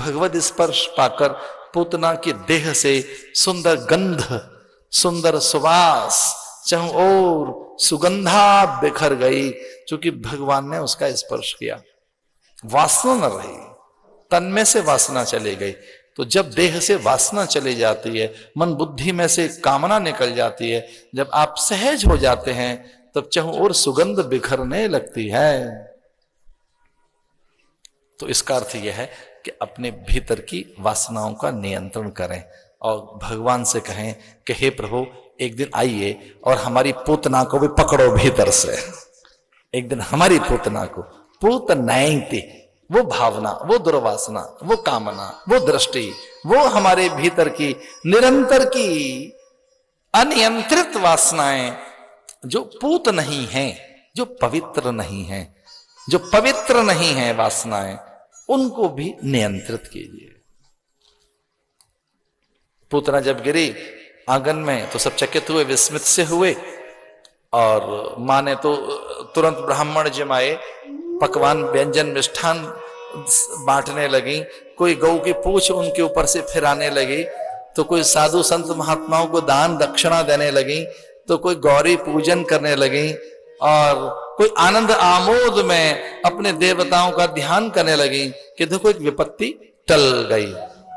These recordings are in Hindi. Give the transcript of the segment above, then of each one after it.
भगवत स्पर्श पाकर पूतना की देह से सुंदर गंध, सुंदर सुवास चारों ओर सुगंधा बिखर गई, क्योंकि भगवान ने उसका स्पर्श किया। वासना न रही, तन में से वासना चली गई। तो जब देह से वासना चली जाती है, मन बुद्धि में से कामना निकल जाती है, जब आप सहज हो जाते हैं, तब चारों ओर सुगंध बिखरने लगती है। तो इसका अर्थ यह है कि अपने भीतर की वासनाओं का नियंत्रण करें और भगवान से कहें कि हे प्रभु, एक दिन आइए और हमारी पूतना को भी पकड़ो भीतर से। एक दिन हमारी पूतना को, पूतनैति, वो भावना, वो दुर्वासना, वो कामना, वो दृष्टि, वो हमारे भीतर की निरंतर की अनियंत्रित वासनाएं जो पूत नहीं हैं, जो पवित्र नहीं हैं, जो पवित्र नहीं है वासनाएं, उनको भी नियंत्रित कीजिए। पूतना जब गिरी आंगन में तो सब चकित हुए, विस्मित से हुए, और मां ने तो तुरंत ब्राह्मण जमाए, पकवान व्यंजन मिष्ठान बांटने लगी। कोई गौ की पूंछ उनके ऊपर से फिराने लगी, तो कोई साधु संत महात्माओं को दान दक्षिणा देने लगी, तो कोई गौरी पूजन करने लगी, और कोई आनंद आमोद में अपने देवताओं का ध्यान करने लगी कि देखो एक विपत्ति टल गई।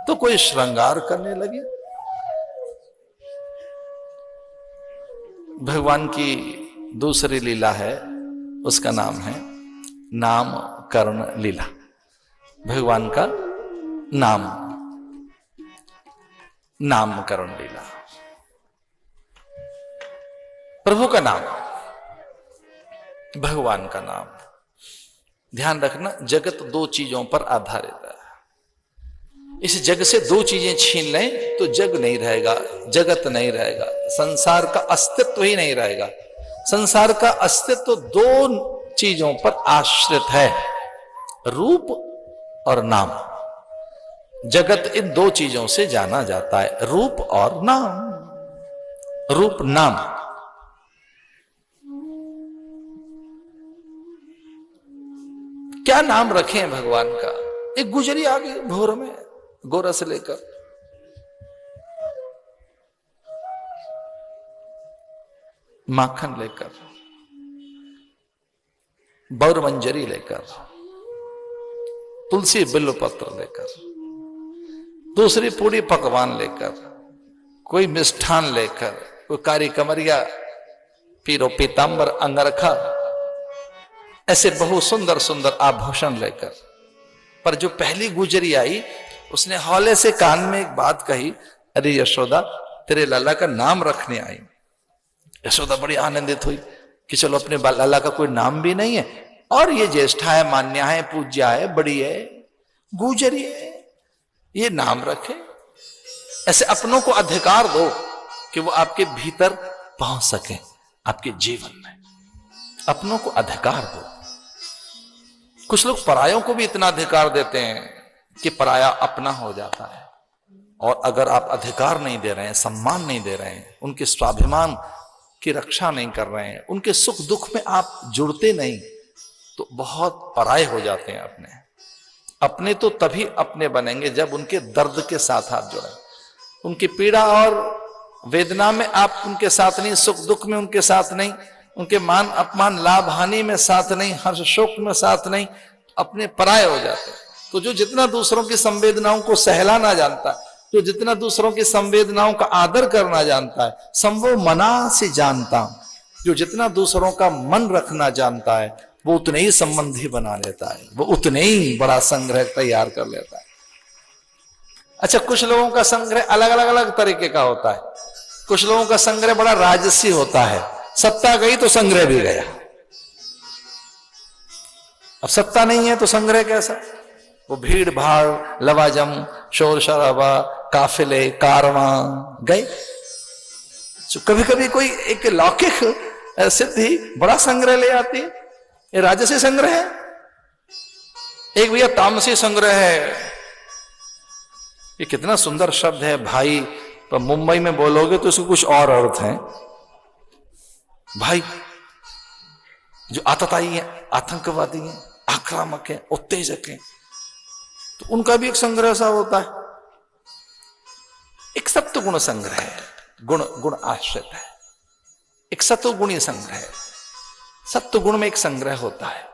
तो कोई श्रृंगार करने लगी। भगवान की दूसरी लीला है, उसका नाम है नामकरण लीला। भगवान का नामकरण लीला, प्रभु का नाम, भगवान का नाम। ध्यान रखना, जगत दो चीजों पर आधारित है। इस जग से दो चीजें छीन लें तो जग नहीं रहेगा, जगत नहीं रहेगा, संसार का अस्तित्व ही नहीं रहेगा। संसार का अस्तित्व दो चीजों पर आश्रित है, रूप और नाम। जगत इन दो चीजों से जाना जाता है, रूप और नाम। रूप नाम। क्या नाम रखें भगवान का? एक गुजरी आ गई भोर में, गोरस लेकर, माखन लेकर, बौर मंजरी लेकर, तुलसी बिल्व पत्र लेकर, दूसरी पूरी पकवान लेकर, कोई मिष्ठान लेकर, कोई कारी कमरिया, पीरो पीतांबर अंगरखा, ऐसे बहुत सुंदर सुंदर आभूषण लेकर। पर जो पहली गुजरी आई, उसने हौले से कान में एक बात कही, अरे यशोदा, तेरे लाला का नाम रखने आई। यशोदा बड़ी आनंदित हुई कि चलो अपने लाला का कोई नाम भी नहीं है, और ये ज्येष्ठा है, मान्या है, पूज्या है, बड़ी है, गुजरी है, ये नाम रखे। ऐसे अपनों को अधिकार दो कि वो आपके भीतर पहुंच सके, आपके जीवन में अपनों को अधिकार दो। कुछ लोग परायों को भी इतना अधिकार देते हैं कि पराया अपना हो जाता है। और अगर आप अधिकार नहीं दे रहे हैं, सम्मान नहीं दे रहे हैं, उनके स्वाभिमान की रक्षा नहीं कर रहे हैं, उनके सुख दुख में आप जुड़ते नहीं, तो बहुत पराये हो जाते हैं अपने। अपने तो तभी अपने बनेंगे जब उनके दर्द के साथ आप जुड़े, उनकी पीड़ा और वेदना में आप उनके साथ नहीं, सुख दुख में उनके साथ नहीं, उनके मान अपमान लाभ हानि में साथ नहीं, हर्ष शोक में साथ नहीं, अपने पराये हो जाते हैं। तो जो जितना दूसरों की संवेदनाओं को सहलाना जानता है, जो जितना दूसरों की संवेदनाओं का आदर करना जानता है, संभव मना से जानता, जो जितना दूसरों का मन रखना जानता है, वो उतने ही संबंधी बना लेता है, वो उतने ही बड़ा संग्रह तैयार कर लेता है। अच्छा, कुछ लोगों का संग्रह अलग अलग अलग तरीके का होता है। कुछ लोगों का संग्रह बड़ा राजसी होता है, सत्ता गई तो संग्रह भी गया। अब सत्ता नहीं है तो संग्रह कैसा? वो भीड़ भाड़, लवाजम, शोर शराबा, काफिले, कारवां गए। तो कभी कभी कोई एक लौकिक सिद्धि बड़ा संग्रह ले आती है, ये राजसी संग्रह है। एक भैया तामसी संग्रह है। ये कितना सुंदर शब्द है भाई, तो मुंबई में बोलोगे तो इसको कुछ और अर्थ है। भाई जो आतताई है, आतंकवादी है, आक्रामक है, उत्तेजक है, तो उनका भी एक संग्रह सा होता है। एक सत्व गुण संग्रह है, गुण गुण आश्रित है। एक सत्व गुणी संग्रह है, सत्व गुण में एक संग्रह होता है।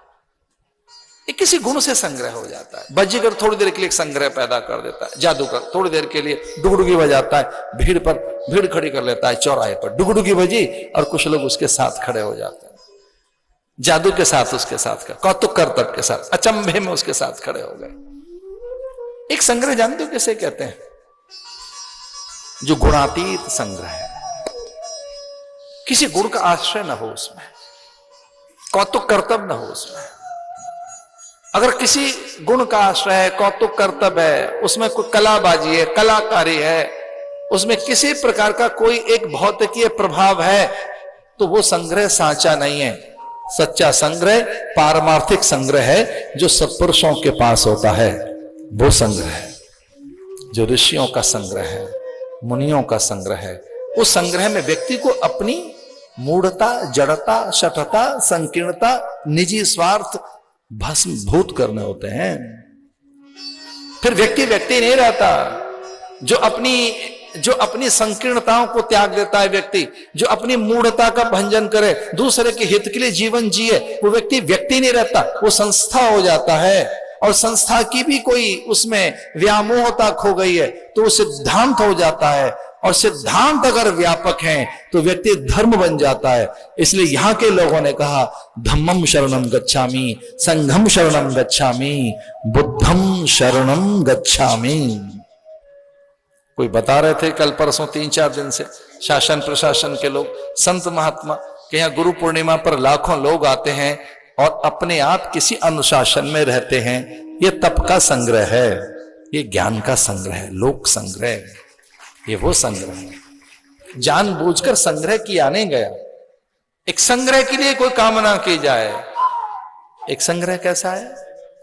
एक किसी गुण से संग्रह हो जाता है। बाजीगर थोड़ी देर के लिए एक संग्रह पैदा कर देता है, जादूगर थोड़ी देर के लिए डुगडुगी बजाता है, भीड़ खड़ी कर लेता है चौराहे पर, डुगडुगी बजी और कुछ लोग उसके साथ खड़े हो जाते हैं, जादू के साथ उसके साथ, कौतुक करतब के साथ, अचंभे में उसके साथ खड़े हो गए। एक संग्रह जानते हो किसे कहते हैं? जो गुणातीत संग्रह है, किसी गुण का आश्रय न हो उसमें, कौतुक कर्तव्य न हो उसमें। अगर किसी गुण का आश्रय है, कौतुक कर्तव्य है, उसमें कोई कलाबाजी है, कलाकारी है, उसमें किसी प्रकार का कोई एक भौतिकीय प्रभाव है, तो वो संग्रह साचा नहीं है। सच्चा संग्रह पारमार्थिक संग्रह है, जो सत्पुरुषों के पास होता है। वो संग्रह है जो ऋषियों का संग्रह है, मुनियों का संग्रह है। उस संग्रह में व्यक्ति को अपनी मूढ़ता, जड़ता, शठता, संकीर्णता, निजी स्वार्थ भस्मभूत करने होते हैं। फिर व्यक्ति नहीं रहता। जो अपनी संकीर्णताओं को त्याग देता है, व्यक्ति जो अपनी मूढ़ता का भंजन करे, दूसरे के हित के लिए जीवन जिए, वो व्यक्ति नहीं रहता, वो संस्था हो जाता है। और संस्था की भी कोई उसमें व्यामोहता खो गई है तो वो सिद्धांत हो जाता है। और सिद्धांत अगर व्यापक हैं तो व्यक्ति धर्म बन जाता है। इसलिए यहां के लोगों ने कहा धम्मम शरणम गच्छामि, संघम शरणम गच्छामि, बुद्धम शरणम गच्छामि। कोई बता रहे थे कल परसों 3-4 दिन से, शासन प्रशासन के लोग, संत महात्मा के यहाँ गुरु पूर्णिमा पर लाखों लोग आते हैं और अपने आप किसी अनुशासन में रहते हैं। ये तप का संग्रह है, ये ज्ञान का संग्रह है, लोक संग्रह, ये वो संग्रह है। जानबूझकर संग्रह किया नहीं गया। एक संग्रह के लिए कोई कामना की जाए। एक संग्रह कैसा है?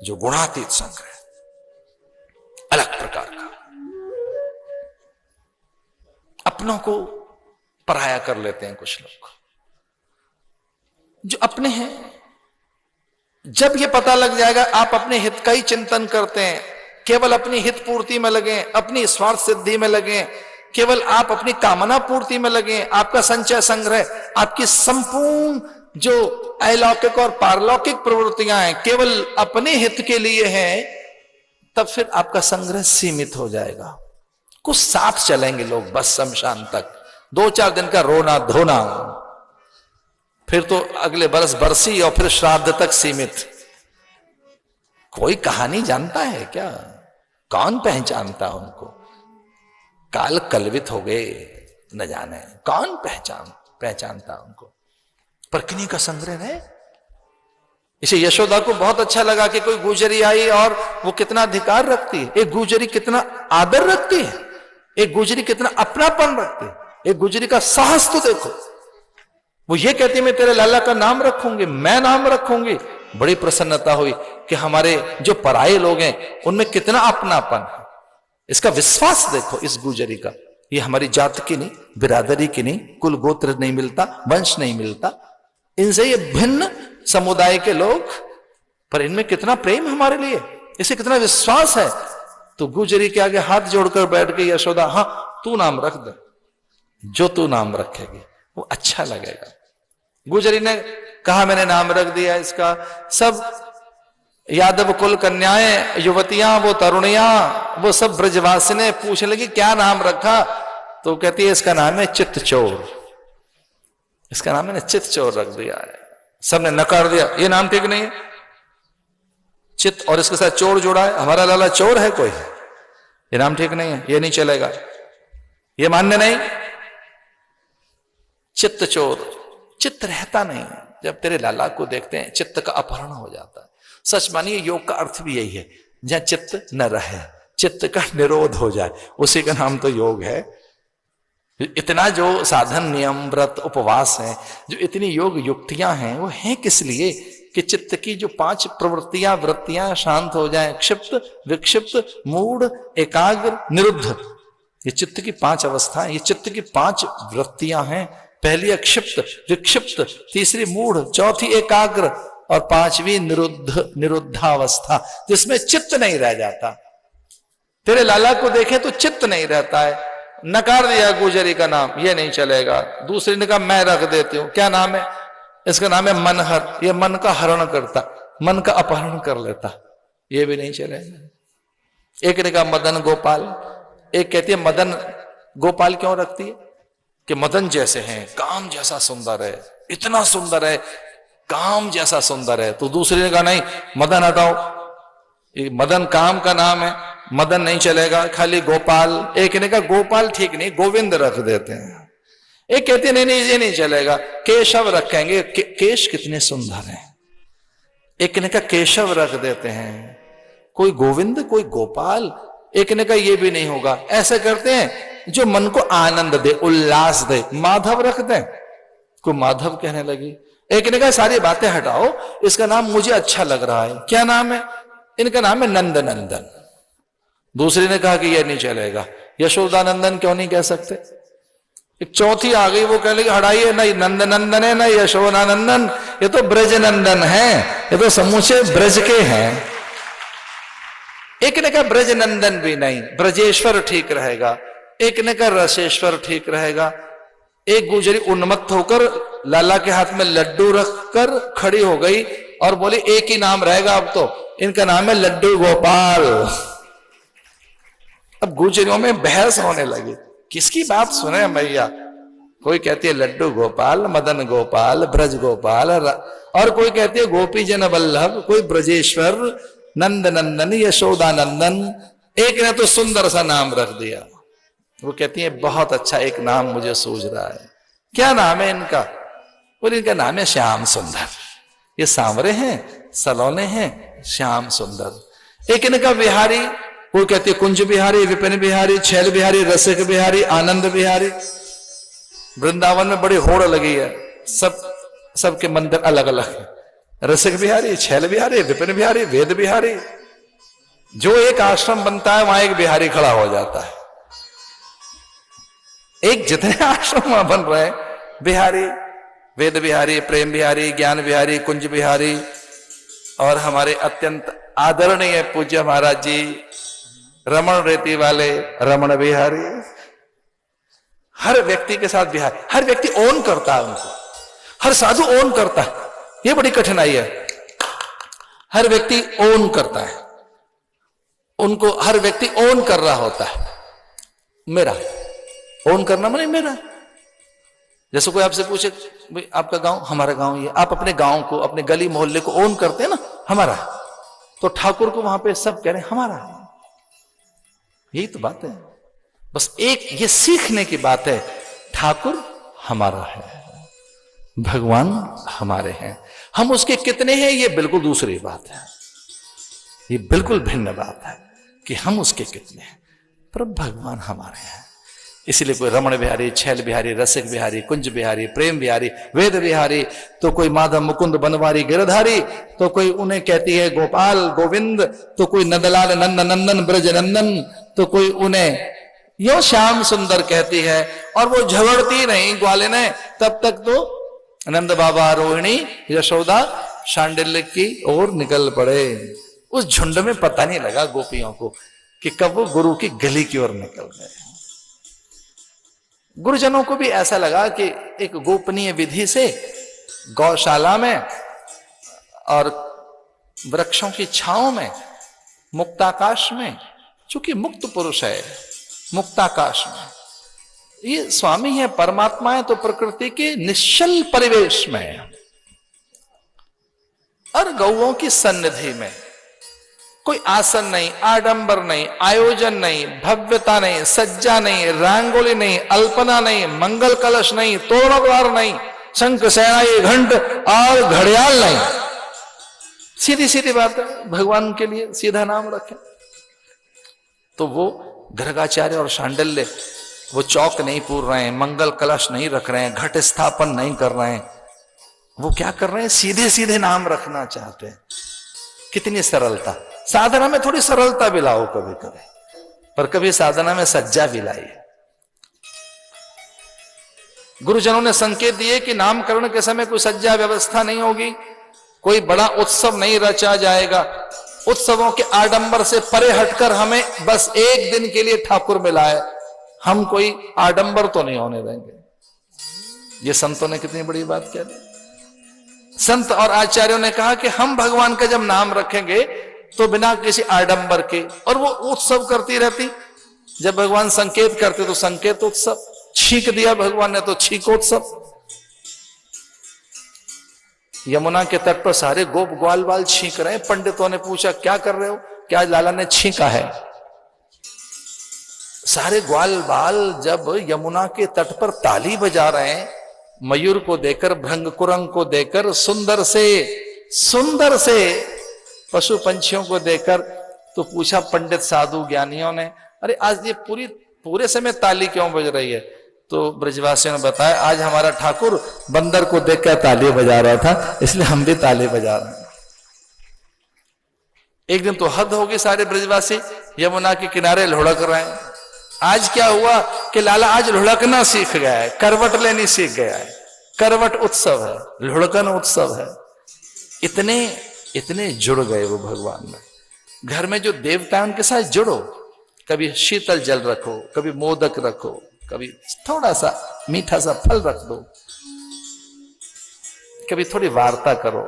जो गुणातीत संग्रह, अलग प्रकार का। अपनों को पराया कर लेते हैं कुछ लोग। जो अपने हैं, जब ये पता लग जाएगा आप अपने हित का ही चिंतन करते हैं, केवल अपनी हित पूर्ति में लगे, अपनी स्वार्थ सिद्धि में लगे, केवल आप अपनी कामना पूर्ति में लगे, आपका संचय संग्रह, आपकी संपूर्ण जो अलौकिक और पारलौकिक प्रवृत्तियां हैं केवल अपने हित के लिए हैं, तब फिर आपका संग्रह सीमित हो जाएगा। कुछ साथ चलेंगे लोग बस शमशान तक, 2-4 दिन का रोना धोना, फिर तो अगले बरस बरसी और फिर श्राद्ध तक सीमित। कोई कहानी जानता है क्या? कौन पहचानता उनको? काल कलवित हो गए, न जाने कौन पहचानता उनको। पर किन्हीं का संग्रह है। इसे यशोदा को बहुत अच्छा लगा कि कोई गुजरी आई और वो कितना अधिकार रखती है, एक गुजरी कितना आदर रखती है, एक गुजरी कितना अपनापन रखती है, एक गुजरी का साहस तो देखो। वो ये कहती मैं तेरे लाला का नाम रखूंगी, मैं नाम रखूंगी। बड़ी प्रसन्नता हुई कि हमारे जो पराये लोग हैं उनमें कितना अपनापन है। इसका विश्वास देखो इस गुजरी का। ये हमारी जात की नहीं, बिरादरी की नहीं, कुल गोत्र नहीं मिलता, वंश नहीं मिलता, इनसे ये भिन्न समुदाय के लोग, पर इनमें कितना प्रेम हमारे लिए, इसे कितना विश्वास है। तो गुजरी के आगे हाथ जोड़कर बैठ गई यशोदा, हाँ तू नाम रख दे, जो तू नाम रखेगी वो अच्छा लगेगा। गुजरी ने कहा मैंने नाम रख दिया इसका। सब यादव कुल कन्याएं, युवतियां, वो तरुणियां, वो सब ब्रजवासिने पूछने लगी क्या नाम रखा? तो कहती है इसका नाम है चित्तचोर, इसका नाम है चित्तचोर रख दिया है। सबने नकार दिया, ये नाम ठीक नहीं है। चित्त और इसके साथ चोर जोड़ा है, हमारा लाला चोर है कोई, ये नाम ठीक नहीं है, ये नहीं चलेगा, ये मान्य नहीं। चित्त चोर, चित्त रहता नहीं। जब तेरे लाला को देखते हैं चित्त का अपहरण हो जाता है। सच मानिए योग का अर्थ भी यही है, जहां चित्त न रहे, चित्त का निरोध हो जाए, उसी का नाम तो योग है। इतना जो साधन, नियम, व्रत, उपवास है, जो इतनी योग युक्तियां हैं, वो हैं किस लिए? कि चित्त की जो 5 प्रवृत्तियां, वृत्तियां शांत हो जाएं। क्षिप्त, विक्षिप्त, मूढ़, एकाग्र, निरुद्ध, ये चित्त की 5 अवस्थाएं, ये चित्त की 5 वृत्तियां हैं। पहली अक्षिप्त, विक्षिप्त, तीसरी मूढ़, चौथी एकाग्र और 5वीं निरुद्धावस्था, जिसमें चित्त नहीं रह जाता। तेरे लाला को देखे तो चित्त नहीं रहता है, नकार दिया गुजरी का नाम, ये नहीं चलेगा। दूसरे ने कहा मैं रख देती हूं, क्या नाम है? इसका नाम है मनहर, ये मन का हरण करता, मन का अपहरण कर लेता, ये भी नहीं चलेगा। एक ने कहा मदन गोपाल, एक कहती है मदन गोपाल क्यों रखती है कि मदन जैसे हैं, काम जैसा सुंदर है, इतना सुंदर है, काम जैसा सुंदर है। तो दूसरे ने कहा नहीं मदन हटाओ, ये मदन काम का नाम है, मदन नहीं चलेगा, खाली गोपाल। एक ने कहा गोपाल ठीक नहीं, गोविंद रख देते हैं। एक कहते नहीं नहीं ये नहीं चलेगा, केशव रखेंगे, केश कितने सुंदर हैं। एक ने कहा केशव रख देते हैं, कोई गोविंद कोई गोपाल। एक ने कहा ये भी नहीं होगा, ऐसे करते हैं जो मन को आनंद दे, उल्लास दे, माधव रख दें। कोई माधव कहने लगी। एक ने कहा सारी बातें हटाओ, इसका नाम मुझे अच्छा लग रहा है, क्या नाम है? इनका नाम है नंद नंदन। दूसरी ने कहा कि यह नहीं चलेगा, यशोदानंदन क्यों नहीं कह सकते? एक चौथी आ गई, वो कह लगी हटाइए, नहीं नंद नंदन है, नहीं यशोदानंदन, ये तो ब्रज नंदन है, ये तो समूचे ब्रज के हैं। एक ने कहा ब्रज नंदन भी नहीं, ब्रजेश्वर ठीक रहेगा। एक ने कहा रसेश्वर ठीक रहेगा। एक गुजरी उन्मत्त होकर लाला के हाथ में लड्डू रखकर खड़ी हो गई और बोली एक ही नाम रहेगा अब तो, इनका नाम है लड्डू गोपाल। अब गुजरियों में बहस होने लगी, किसकी बात सुने भैया? कोई कहती है लड्डू गोपाल, मदन गोपाल, ब्रज गोपाल, और कोई कहती है गोपी जन वल्लभ, कोई ब्रजेश्वर, नंद नंदन, यशोदानंदन। एक ने तो सुंदर सा नाम रख दिया। वो कहती है बहुत अच्छा एक नाम मुझे सूझ रहा है, क्या नाम है इनका? और इनका नाम है श्याम सुंदर। ये सांवरे हैं, सलोने हैं, श्याम सुंदर। एक ने कहा बिहारी, कोई कहती है कुंज बिहारी, विपिन बिहारी, छैल बिहारी, रसिक बिहारी, आनंद बिहारी। वृंदावन में बड़ी होड़ लगी है, सबके मंदिर अलग अलग है। रसिक बिहारी, छैल बिहारी, विपिन बिहारी, वेद बिहारी। जो एक आश्रम बनता है वहां एक बिहारी खड़ा हो जाता है। एक जितने आश्रम वहां बन रहे हैं, बिहारी, वेद बिहारी, प्रेम बिहारी, ज्ञान बिहारी, कुंज बिहारी, और हमारे अत्यंत आदरणीय पूज्य महाराज जी रमण रेती वाले रमण बिहारी। हर व्यक्ति के साथ बिहारी, हर व्यक्ति ओन करता है उनको, हर साधु ओन करता है। ये बड़ी कठिनाई है, हर व्यक्ति ओन करता है, उनको हर व्यक्ति ओन कर रहा होता है। मेरा ओन करना माने मेरा। जैसे कोई आपसे पूछे भाई आपका गांव, हमारा गांव ये, आप अपने गांव को, अपने गली मोहल्ले को ओन करते हैं ना, हमारा। तो ठाकुर को वहां पे सब कह रहे हैं हमारा है। यही तो बात है, बस एक ये सीखने की बात है, ठाकुर हमारा है, भगवान हमारे हैं, हम उसके कितने हैं ये बिल्कुल दूसरी बात है। ये बिल्कुल भिन्न बात है कि हम उसके कितने हैं, पर भगवान हमारे हैं। इसलिए कोई रमण बिहारी, छैल बिहारी, रसिक बिहारी, कुंज बिहारी, प्रेम बिहारी, वेद बिहारी, तो कोई माधव मुकुंद बनवारी गिरधारी, तो कोई उन्हें कहती है गोपाल गोविंद, तो कोई नंदलाल नंद नंदन ब्रज नंदन, तो कोई उन्हें यो श्याम सुंदर कहती है। और वो झगड़ती नहीं ग्वालिने, तब तक तो नंद बाबा, रोहिणी, यशोदा शांडिल्य की ओर निकल पड़े। उस झुंड में पता नहीं लगा गोपियों को कि कब वो गुरु की गली की ओर निकल गए। गुरुजनों को भी ऐसा लगा कि एक गोपनीय विधि से गौशाला में और वृक्षों की छांव में, मुक्ताकाश में, चूंकि मुक्त पुरुष है, मुक्ताकाश में ये स्वामी है, परमात्मा है, तो प्रकृति के निश्चल परिवेश में और गौओं की सन्निधि में कोई आसन नहीं, आडंबर नहीं, आयोजन नहीं, भव्यता नहीं, सज्जा नहीं, रंगोली नहीं, अल्पना नहीं, मंगल कलश नहीं, तोरणद्वार नहीं, शंख शहनाई घंट और घड़ियाल नहीं। सीधी सीधी बात है, भगवान के लिए सीधा नाम रखें। तो वो गर्गाचार्य और शांडिल्य वो चौक नहीं पूर रहे हैं, मंगल कलश नहीं रख रहे हैं, घट स्थापन नहीं कर रहे हैं, वो क्या कर रहे हैं? सीधे सीधे नाम रखना चाहते हैं। कितनी सरलता! साधना में थोड़ी सरलता भी लाओ कभी कभी, पर कभी साधना में सज्जा भी लाइए। गुरुजनों ने संकेत दिए कि नामकरण के समय कोई सज्जा व्यवस्था नहीं होगी, कोई बड़ा उत्सव नहीं रचा जाएगा, उत्सवों के आडंबर से परे हटकर हमें बस एक दिन के लिए ठाकुर मिला है, हम कोई आडंबर तो नहीं होने देंगे। ये संतों ने कितनी बड़ी बात कह दी। संत और आचार्यों ने कहा कि हम भगवान का जब नाम रखेंगे तो बिना किसी आडंबर के, और वो उत्सव करती रहती। जब भगवान संकेत करते तो संकेत उत्सव, छींक दिया भगवान ने तो छींकोत्सव। यमुना के तट पर सारे गोप ग्वाल बाल छींक रहे हैं। पंडितों ने पूछा क्या कर रहे हो, क्या लाला ने छींका है? सारे ग्वाल बाल जब यमुना के तट पर ताली बजा रहे हैं, मयूर को देकर, भृंग कुरंग को देकर, सुंदर से पशु पंछियों को देकर, तो पूछा पंडित साधु ज्ञानियों ने, अरे आज ये पूरे समय ताली क्यों बज रही है? तो ब्रजवासियों ने बताया आज हमारा ठाकुर बंदर को देखकर ताली बजा रहा था, इसलिए हम भी ताली बजा रहे हैं। एक दिन तो हद होगी, सारे ब्रजवासी यमुना के किनारे लुढ़क रहे हैं। आज क्या हुआ कि लाला आज लुढ़कना सीख गया है, करवट लेनी सीख गया है। करवट उत्सव है, लुढ़कन उत्सव है। इतने जुड़ गए वो भगवान में। घर में जो देवता है उनके साथ जुड़ो, कभी शीतल जल रखो, कभी मोदक रखो, कभी थोड़ा सा मीठा सा फल रख दो, कभी थोड़ी वार्ता करो,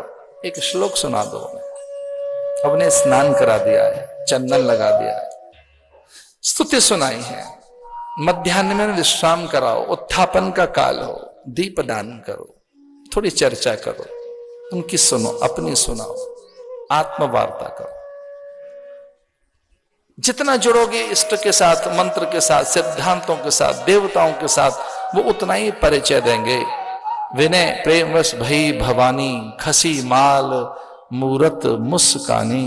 एक श्लोक सुना दो। हमने स्नान करा दिया है, चंदन लगा दिया है, स्तुति सुनाई है, मध्याह्न में विश्राम कराओ, उत्थापन का काल हो, दीप दान करो, थोड़ी चर्चा करो, उनकी सुनो, अपनी सुनाओ, आत्मवार्ता करो। जितना जुड़ोगे इष्ट के साथ, मंत्र के साथ, सिद्धांतों के साथ, देवताओं के साथ, वो उतना ही परिचय देंगे। विनय प्रेम रस भई भवानी, खसी माल मूरत मुस्कानी।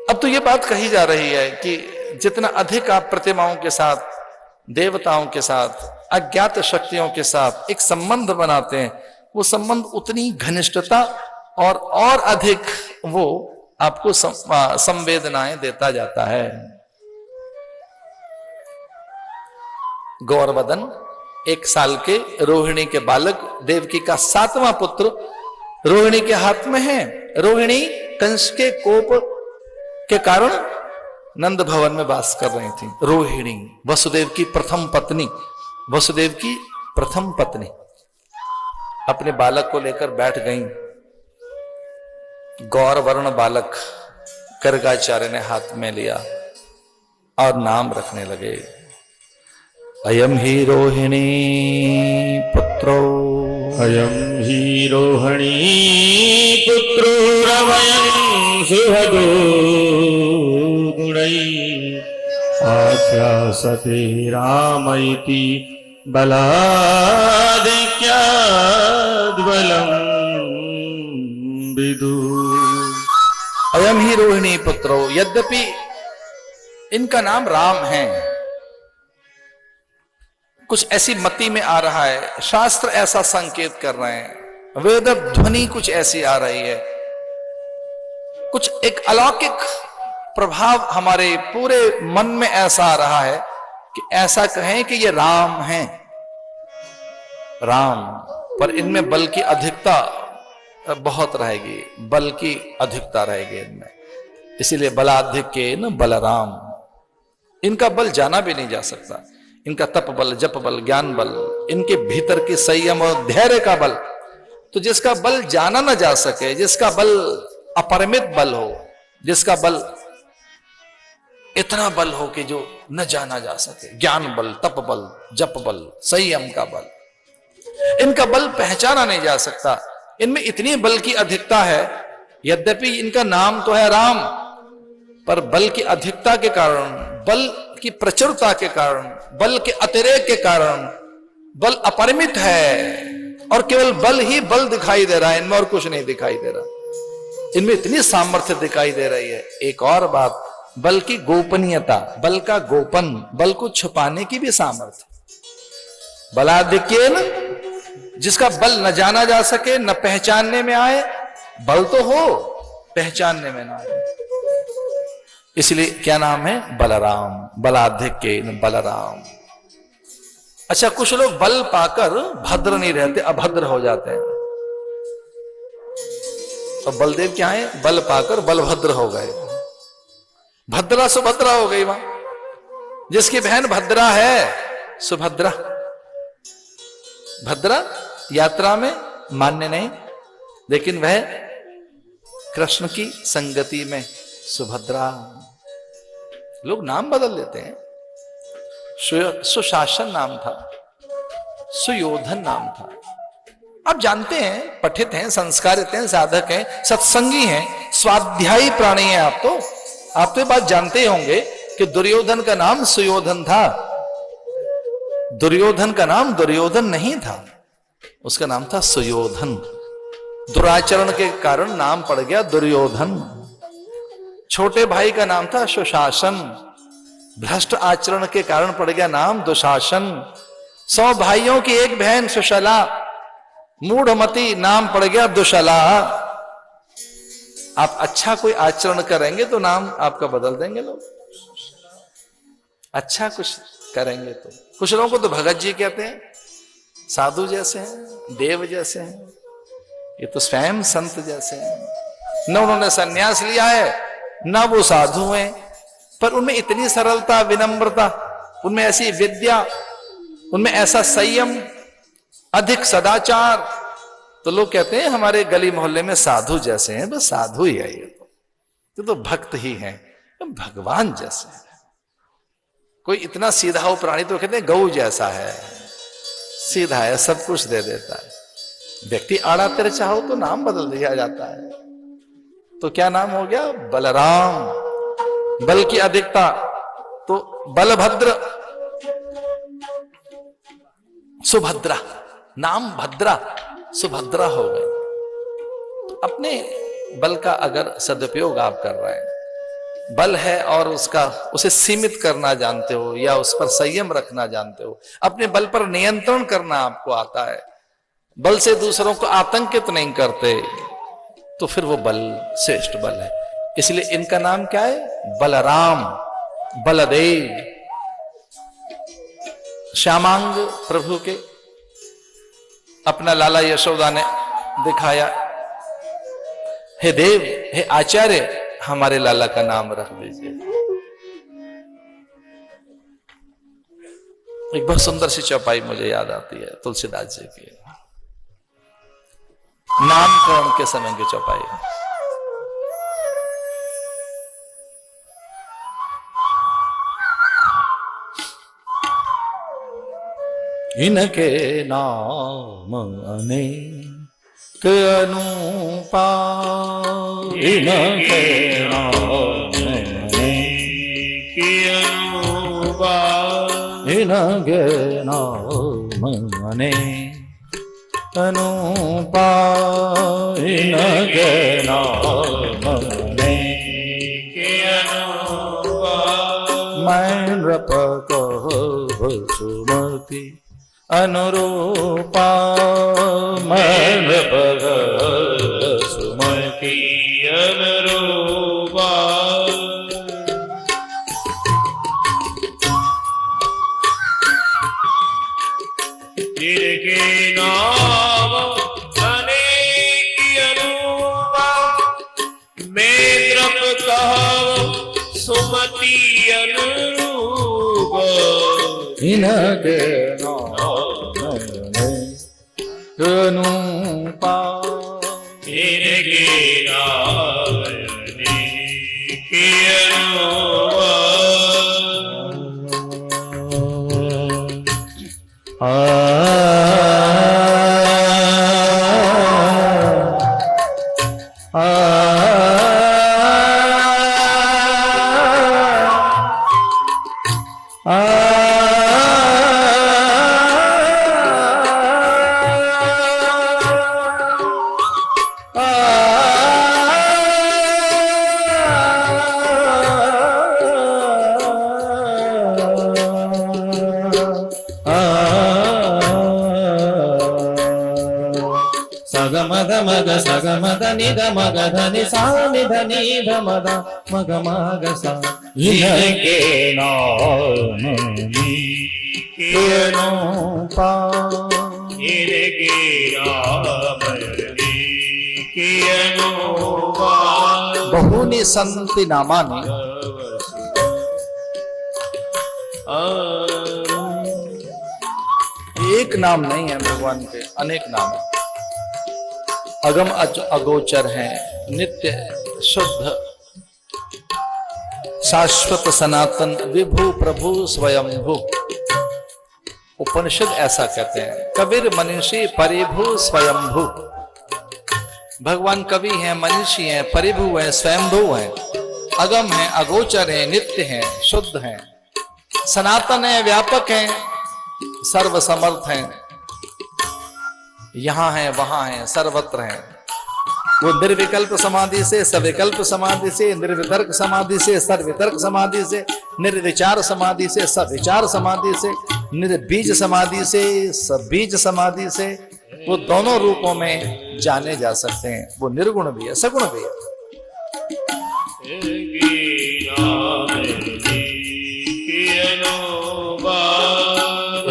अब तो ये बात कही जा रही है कि जितना अधिक आप प्रतिमाओं के साथ, देवताओं के साथ, अज्ञात शक्तियों के साथ एक संबंध बनाते हैं, वो संबंध उतनी घनिष्ठता और अधिक वो आपको संवेदनाएं देता जाता है। गौरवदन 1 साल के रोहिणी के बालक, देवकी का 7वां पुत्र रोहिणी के हाथ में है। रोहिणी कंस के कोप के कारण नंद भवन में वास कर रही थी। रोहिणी वसुदेव की प्रथम पत्नी, वसुदेव की प्रथम पत्नी अपने बालक को लेकर बैठ गई। गौर वर्ण बालक गर्गाचार्य ने हाथ में लिया और नाम रखने लगे, अयम ही रोहिणी पुत्रो, अयम ही रोहिणी पुत्रो रवयं सुहगो गुणै आख्यासते रामैति बलादिक्याद्बलं विदु। अयम ही रोहिणी पुत्रो, यद्यपि इनका नाम राम है, कुछ ऐसी मति में आ रहा है, शास्त्र ऐसा संकेत कर रहे हैं, वेद ध्वनि कुछ ऐसी आ रही है, कुछ एक अलौकिक प्रभाव हमारे पूरे मन में ऐसा आ रहा है कि ऐसा कहें कि ये राम हैं, राम, पर इनमें बल की अधिकता बहुत रहेगी, बल की अधिकता रहेगी इनमें, इसीलिए बलाधिक्य न बलराम। इनका बल जाना भी नहीं जा सकता, इनका तप बल, जप बल, ज्ञान बल, इनके भीतर के संयम और धैर्य का बल। तो जिसका बल जाना ना जा सके, जिसका बल अपरिमित बल हो, जिसका बल इतना बल हो कि जो न जाना जा सके, ज्ञान बल, तप बल, जप बल, संयम का बल, इनका बल पहचाना नहीं जा सकता। इनमें इतनी बल की अधिकता है, यद्यपि इनका नाम तो है राम, पर बल की अधिकता के कारण, बल की प्रचुरता के कारण, बल के अतिरेक के कारण, बल अपरिमित है और केवल बल ही बल दिखाई दे रहा है, इनमें और कुछ नहीं दिखाई दे रहा। इनमें इतनी सामर्थ्य दिखाई दे रही है। एक और बात, बल की गोपनीयता, बल का गोपन, बल को छुपाने की भी सामर्थ्य। बलाधिक्य न, जिसका बल न जाना जा सके, न पहचानने में आए, बल तो हो, पहचानने में ना आए, इसलिए क्या नाम है? बलराम, बलाधिक्य न बलराम। अच्छा, कुछ लोग बल पाकर भद्र नहीं रहते, अभद्र हो जाते हैं। और बलदेव क्या है, बल पाकर बलभद्र हो गए। भद्रा सुभद्रा हो गई वहां। जिसकी बहन भद्रा है, सुभद्रा। भद्रा यात्रा में मान्य नहीं, लेकिन वह कृष्ण की संगति में सुभद्रा। लोग नाम बदल लेते हैं। सुशासन नाम था, सुयोधन नाम था। आप जानते हैं, पठित हैं, संस्कारित हैं, साधक हैं, सत्संगी हैं, स्वाध्यायी प्राणी हैं। आप तो ये बात जानते ही होंगे कि दुर्योधन का नाम सुयोधन था। दुर्योधन का नाम दुर्योधन नहीं था, उसका नाम था सुयोधन। दुराचरण के कारण नाम पड़ गया दुर्योधन। छोटे भाई का नाम था सुशासन, भ्रष्ट आचरण के कारण पड़ गया नाम दुशासन। 100 भाइयों की एक बहन सुशला, मूढ़मती, नाम पड़ गया दुशला। आप अच्छा कोई आचरण करेंगे तो नाम आपका बदल देंगे लोग। अच्छा कुछ करेंगे तो। कुछ लोगों को तो भगत जी कहते हैं, साधु जैसे हैं, देव जैसे हैं। ये तो स्वयं संत जैसे हैं। न उन्होंने संन्यास लिया है, न वो साधु हैं, पर उनमें इतनी सरलता, विनम्रता, उनमें ऐसी विद्या, उनमें ऐसा संयम, अधिक सदाचार। तो लोग कहते हैं हमारे गली मोहल्ले में साधु जैसे हैं। बस साधु ही है ये तो भक्त ही हैं, भगवान जैसे हैं। कोई इतना सीधा हो प्राणी तो कहते हैं गऊ जैसा है, सीधा है, सब कुछ दे देता है। व्यक्ति आड़ा तिरछा हो तो नाम बदल दिया जाता है। तो क्या नाम हो गया? बलराम। बल की अधिकता तो बलभद्र, सुभद्रा। नाम भद्रा, सुभद्रा हो गए। तो अपने बल का अगर सदुपयोग आप कर रहे हैं, बल है और उसे सीमित करना जानते हो या उस पर संयम रखना जानते हो, अपने बल पर नियंत्रण करना आपको आता है, बल से दूसरों को आतंकित नहीं करते, तो फिर वो बल श्रेष्ठ बल है। इसलिए इनका नाम क्या है? बलराम, बलदेव। श्यामांग प्रभु के अपना लाला यशोदा ने दिखाया, हे देव, हे आचार्य, हमारे लाला का नाम रख दीजिए। एक बहुत सुंदर सी चौपाई मुझे याद आती है तुलसीदास जी की, नामकरण के समय की चौपाई। इनके नाम अनेक अनुपा, इनके नाम अनेक अनुपा, इनके नाम अनेक अनुपा, इनके नाम अनेक अनुपा। मैं नृप कहु सुमति अनुरूपा, मैं नृप कहु सुमति अनुरूपा। जिनके नाम अनेक अनुपा, मैं नृप कहु सुमति अनुरूपा। इनके नाम अनुपा, इनके नाम अनेक अनुपा। सगमद निध मगध निसा निध निध मद मग मग सा। इनके नाम अनुपा, इनके नाम अनेक बहुनी संति नामानि। एक नाम नहीं है भगवान के, अनेक नाम है। अगम अगोचर हैं, नित्य शुद्ध शाश्वत सनातन विभु प्रभु स्वयंभू। उपनिषद ऐसा कहते हैं, कबीर मनीषी परिभू स्वयंभू। भगवान कवि हैं, मनीषी हैं, परिभू हैं, स्वयंभू हैं, अगम हैं, अगोचर हैं, नित्य हैं, शुद्ध हैं, सनातन हैं, व्यापक हैं, सर्वसमर्थ हैं, यहां हैं वहां हैं, सर्वत्र हैं। वो निर्विकल्प समाधि से, सविकल्प समाधि से, निर्वितर्क समाधि से, सर्ववितर्क समाधि से, निर्विचार समाधि से, सविचार समाधि से, निर्बीज समाधि से, सबीज समाधि से, वो दोनों रूपों में जाने जा सकते हैं। वो निर्गुण भी है, सगुण भी है।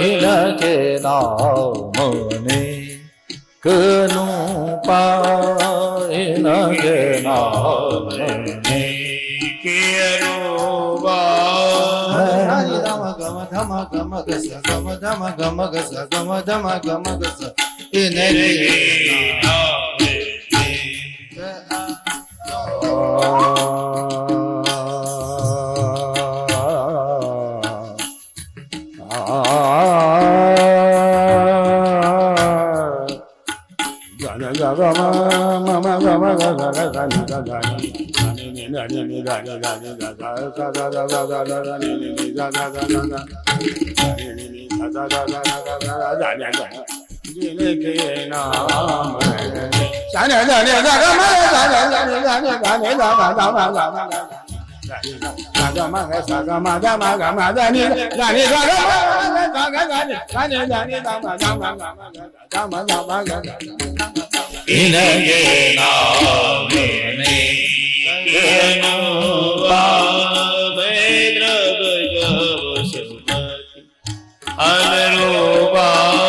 इनके नाम ने कनु पाए, इनके नाम ने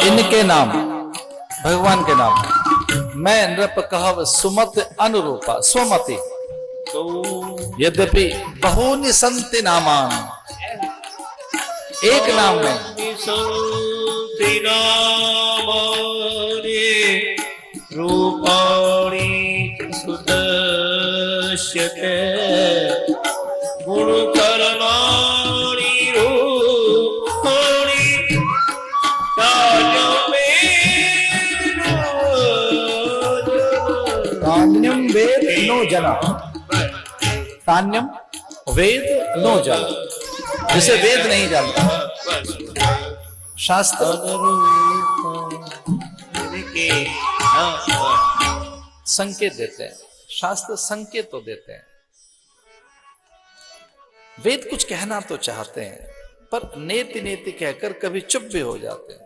इनके नाम इनके नाम भगवान के नाम। मैं नृप कहव सुमत अनुरूपा स्वमति, यद्यपि बहुनि संति नामान। एक नाम में रूपाणि सुदश्यते गुणकर्माणि रूपाणि तान्यम वेद नो जना। तान्यम वेद नो जना, जिसे वेद नहीं जानता। शास्त्र संकेत देते हैं, शास्त्र संकेत तो देते हैं। वेद कुछ कहना तो चाहते हैं, पर नेति नेति कहकर कभी चुप भी हो जाते हैं।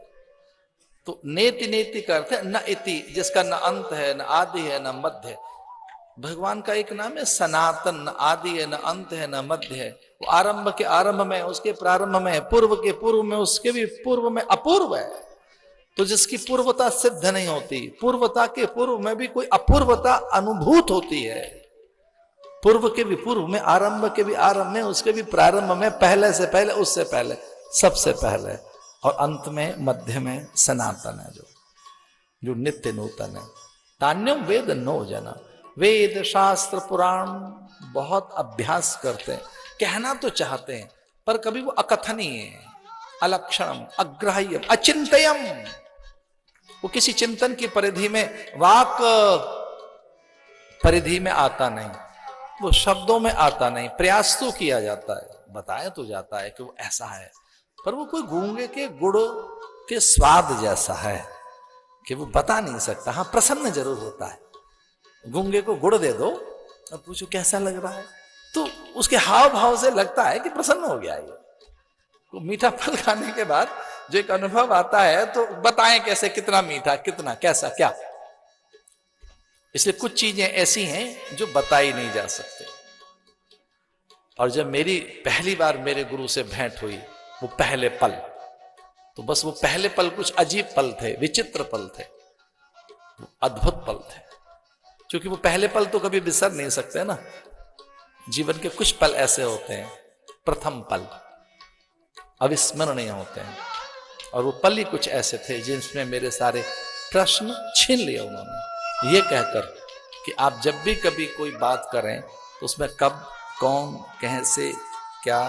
तो नेति नेति का अर्थ है न इति, जिसका न अंत है, न आदि है, न मध्य है। भगवान का एक नाम है सनातन, न आदि है, न अंत है, न मध्य है। वो आरंभ के आरंभ में, उसके प्रारंभ में, पूर्व के पूर्व में, उसके भी पूर्व में अपूर्व है। तो जिसकी पूर्वता सिद्ध नहीं होती, पूर्वता के पूर्व में भी कोई अपूर्वता अनुभूत होती है। पूर्व के भी पूर्व में, आरंभ के भी आरंभ में, उसके भी प्रारंभ में, पहले से पहले, उससे पहले, सबसे पहले, और अंत में, मध्य में सनातन है, जो नित्य नूतन है। तान्यम वेद नो जना। वेद शास्त्र पुराण बहुत अभ्यास करते हैं, कहना तो चाहते हैं, पर कभी वो अकथनीय है, अलक्षणम, अग्राह्यम, अचिंतयम। वो किसी चिंतन की परिधि में, वाक परिधि में आता नहीं, वो शब्दों में आता नहीं। प्रयास तो किया जाता है, बताया तो जाता है कि वो ऐसा है, पर वो कोई गूंगे के गुड़ के स्वाद जैसा है कि वो बता नहीं सकता। हाँ, प्रसन्न जरूर होता है। गूंगे को गुड़ दे दो और पूछो कैसा लग रहा है, तो उसके हाव भाव से लगता है कि प्रसन्न हो गया ये। तो मीठा फल खाने के बाद जो एक अनुभव आता है, तो बताएं कैसे, कितना मीठा, कितना, कैसा, क्या। इसलिए कुछ चीजें ऐसी हैं जो बताई नहीं जा सकती। और जब मेरी पहली बार मेरे गुरु से भेंट हुई, वो पहले पल, तो बस वो पहले पल कुछ अजीब पल थे, विचित्र पल थे, अद्भुत पल थे। क्योंकि वो पहले पल तो कभी बिसर नहीं सकते ना। जीवन के कुछ पल ऐसे होते हैं, प्रथम पल अविस्मरणीय होते हैं, और वो पल ही कुछ ऐसे थे जिसमें मेरे सारे प्रश्न छीन लिए उन्होंने, ये कहकर कि आप जब भी कभी कोई बात करें तो उसमें कब, कौन, कैसे, क्या,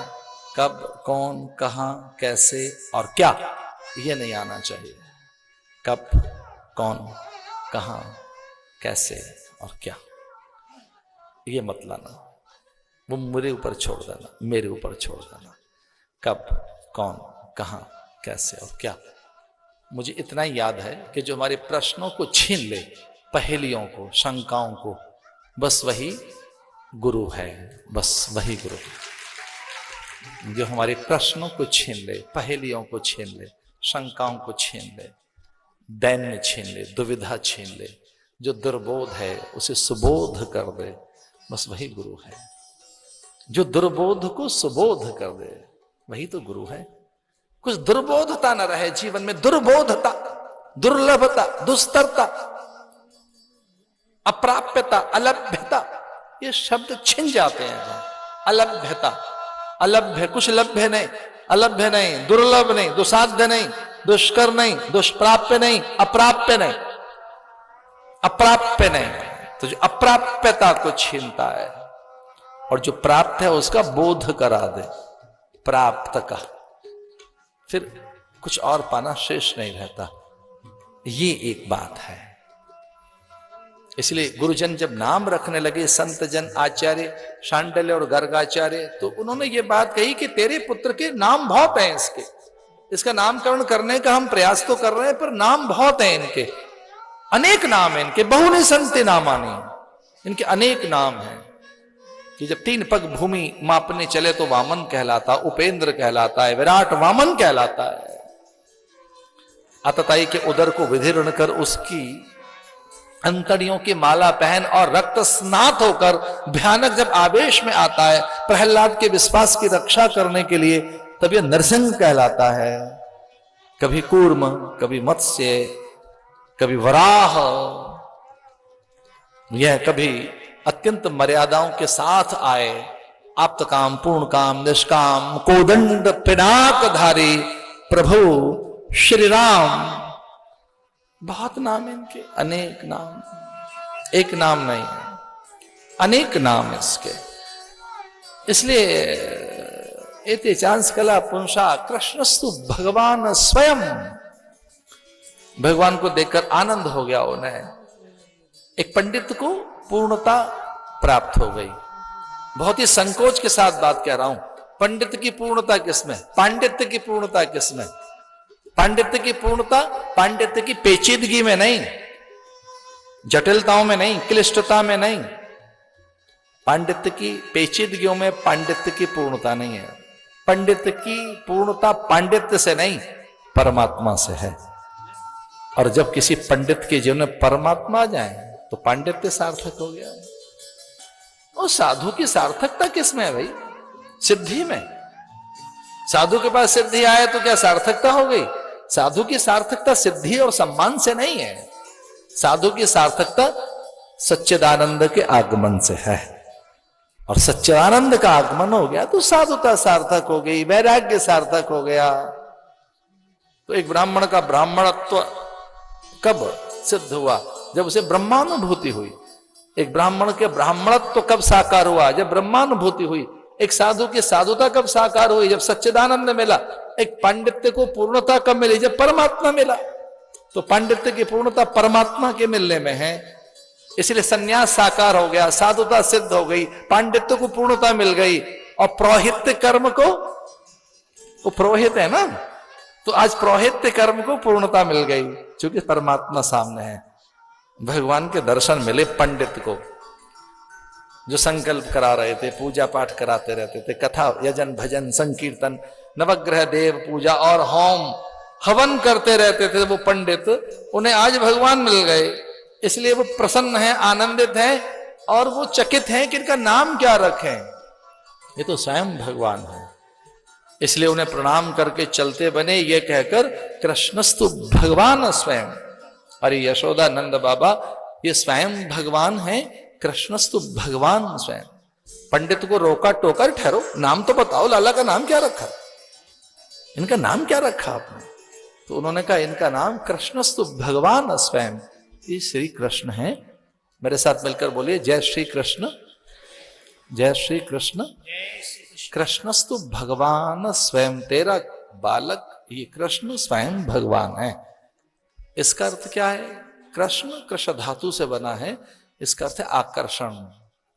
कब, कौन, कहां, कैसे और क्या, ये नहीं आना चाहिए। कब, कौन, कहां, कैसे और क्या, ये मत लाना, वो मेरे ऊपर छोड़ देना, मेरे ऊपर छोड़ देना। कब, कौन, कहां, कैसे और क्या। मुझे इतना ही याद है कि जो हमारे प्रश्नों को छीन ले, पहेलियों को, शंकाओं को, बस वही गुरु है, बस वही गुरु है। जो हमारे प्रश्नों को छीन ले, पहेलियों को छीन ले, शंकाओं को छीन ले, दैन्य छीन ले, दुविधा छीन ले, जो दुर्बोध है उसे सुबोध कर दे, बस वही गुरु है। जो दुर्बोध को सुबोध कर दे वही तो गुरु है। कुछ दुर्बोधता न रहे जीवन में, दुर्बोधता, दुर्लभता, दुस्तरता, अप्राप्यता, अलभ्यता, ये शब्द छिन जाते हैं। अलभ्यता, अलभ्य, कुछ लभ्य नहीं, अलभ्य नहीं, दुर्लभ नहीं, दुसाध्य नहीं, दुष्कर नहीं, दुष्प्राप्य नहीं, अप्राप्य नहीं, अप्राप्य नहीं। तो जो अप्राप्यता को छीनता है और जो प्राप्त है उसका बोध करा दे, प्राप्त का, फिर कुछ और पाना शेष नहीं रहता। ये एक बात है। इसलिए गुरुजन जब नाम रखने लगे, संत जन, आचार्य, शांडिल्य और गर्गाचार्य, तो उन्होंने ये बात कही कि तेरे पुत्र के नाम बहुत हैं, इसका नामकरण करने का हम प्रयास तो कर रहे हैं, पर नाम बहुत हैं इनके, अनेक नाम हैं इनके, बहुनि संति नामानि, इनके अनेक नाम हैं। कि जब 3 पग भूमि मापने चले तो वामन कहलाता, उपेंद्र कहलाता है, विराट वामन कहलाता है। आतताई के उदर को विदीर्ण कर उसकी अंतड़ियों की माला पहन और रक्त स्नात होकर भयानक जब आवेश में आता है प्रहलाद के विश्वास की रक्षा करने के लिए, तब यह नरसिंह कहलाता है। कभी कूर्म, कभी मत्स्य, कभी वराह, यह कभी अत्यंत मर्यादाओं के साथ आए, आप्त काम, पूर्ण काम, निष्काम, कोदंड पिनाकधारी प्रभु श्री राम। बहुत नाम इनके, अनेक नाम, एक नाम नहीं है, अनेक नाम इसके। इसलिए एते चांस कला पुंसा कृष्णस्तु भगवान स्वयं, भगवान को देखकर आनंद हो गया उन्हें। एक पंडित को पूर्णता प्राप्त हो गई। बहुत ही संकोच के साथ बात कह रहा हूं, पंडित की पूर्णता किसमें, पांडित्य की पूर्णता किसमें। पांडित्य की पूर्णता पांडित्य की पेचीदगी में नहीं, जटिलताओं में नहीं, क्लिष्टता में नहीं। पांडित्य की पेचीदगियों में पांडित्य की पूर्णता नहीं है। पंडित की पूर्णता पांडित्य से नहीं, परमात्मा से है। और जब किसी पंडित के जीवन में परमात्मा आ जाए तो पांडित्य सार्थक हो गया। और साधु की सार्थकता किसमें है भाई, सिद्धि में। साधु के पास सिद्धि आए तो क्या सार्थकता हो गई। साधु की सार्थकता सिद्धि और सम्मान से नहीं है, साधु की सार्थकता सच्चिदानंद के आगमन से है। और सच्चिदानंद का आगमन हो गया तो साधुता सार्थक हो गई, वैराग्य सार्थक हो गया। तो एक ब्राह्मण का ब्राह्मणत्व कब सिद्ध हुआ, जब उसे ब्रह्मानुभूति हुई। एक ब्राह्मण के ब्राह्मणत्व कब साकार हुआ, जब ब्रह्मानुभूति हुई। एक साधु की साधुता कब साकार हुई, जब सच्चिदानंद मिला। एक पांडित्य को पूर्णता कब मिली, जब परमात्मा मिला। तो पांडित्य की पूर्णता परमात्मा के मिलने में है। इसलिए सन्यास साकार हो गया, साधुता सिद्ध हो गई, पांडित्य को पूर्णता मिल गई। और प्रौहित्य कर्म को, वो पुरोहित है ना, तो आज प्रौहित्य कर्म को पूर्णता मिल गई, क्योंकि परमात्मा सामने है। भगवान के दर्शन मिले पंडित को, जो संकल्प करा रहे थे, पूजा पाठ कराते रहते थे, कथा, यजन, भजन, संकीर्तन, नवग्रह देव पूजा और होम हवन करते रहते थे। वो पंडित, उन्हें आज भगवान मिल गए। इसलिए वो प्रसन्न हैं, आनंदित हैं, और वो चकित हैं कि इनका नाम क्या रखें। ये तो स्वयं भगवान है। इसलिए उन्हें प्रणाम करके चलते बने, ये कहकर कृष्णस्तु भगवान स्वयं। अरे यशोदा नंद बाबा ये स्वयं भगवान है, कृष्णस्तु भगवान स्वयं। पंडित को रोका टोकर, ठहरो, नाम तो बताओ, लाला का नाम क्या रखा, इनका नाम क्या रखा आपने? तो उन्होंने कहा इनका नाम कृष्णस्तु भगवान स्वयं, ये श्री कृष्ण है। मेरे साथ मिलकर बोलिए जय श्री कृष्ण, जय श्री कृष्ण। कृष्णस्तु भगवान स्वयं, तेरा बालक ये कृष्ण स्वयं भगवान है। इसका अर्थ क्या है? कृष्ण कृष्ण धातु से बना है, इसका अर्थ है आकर्षण,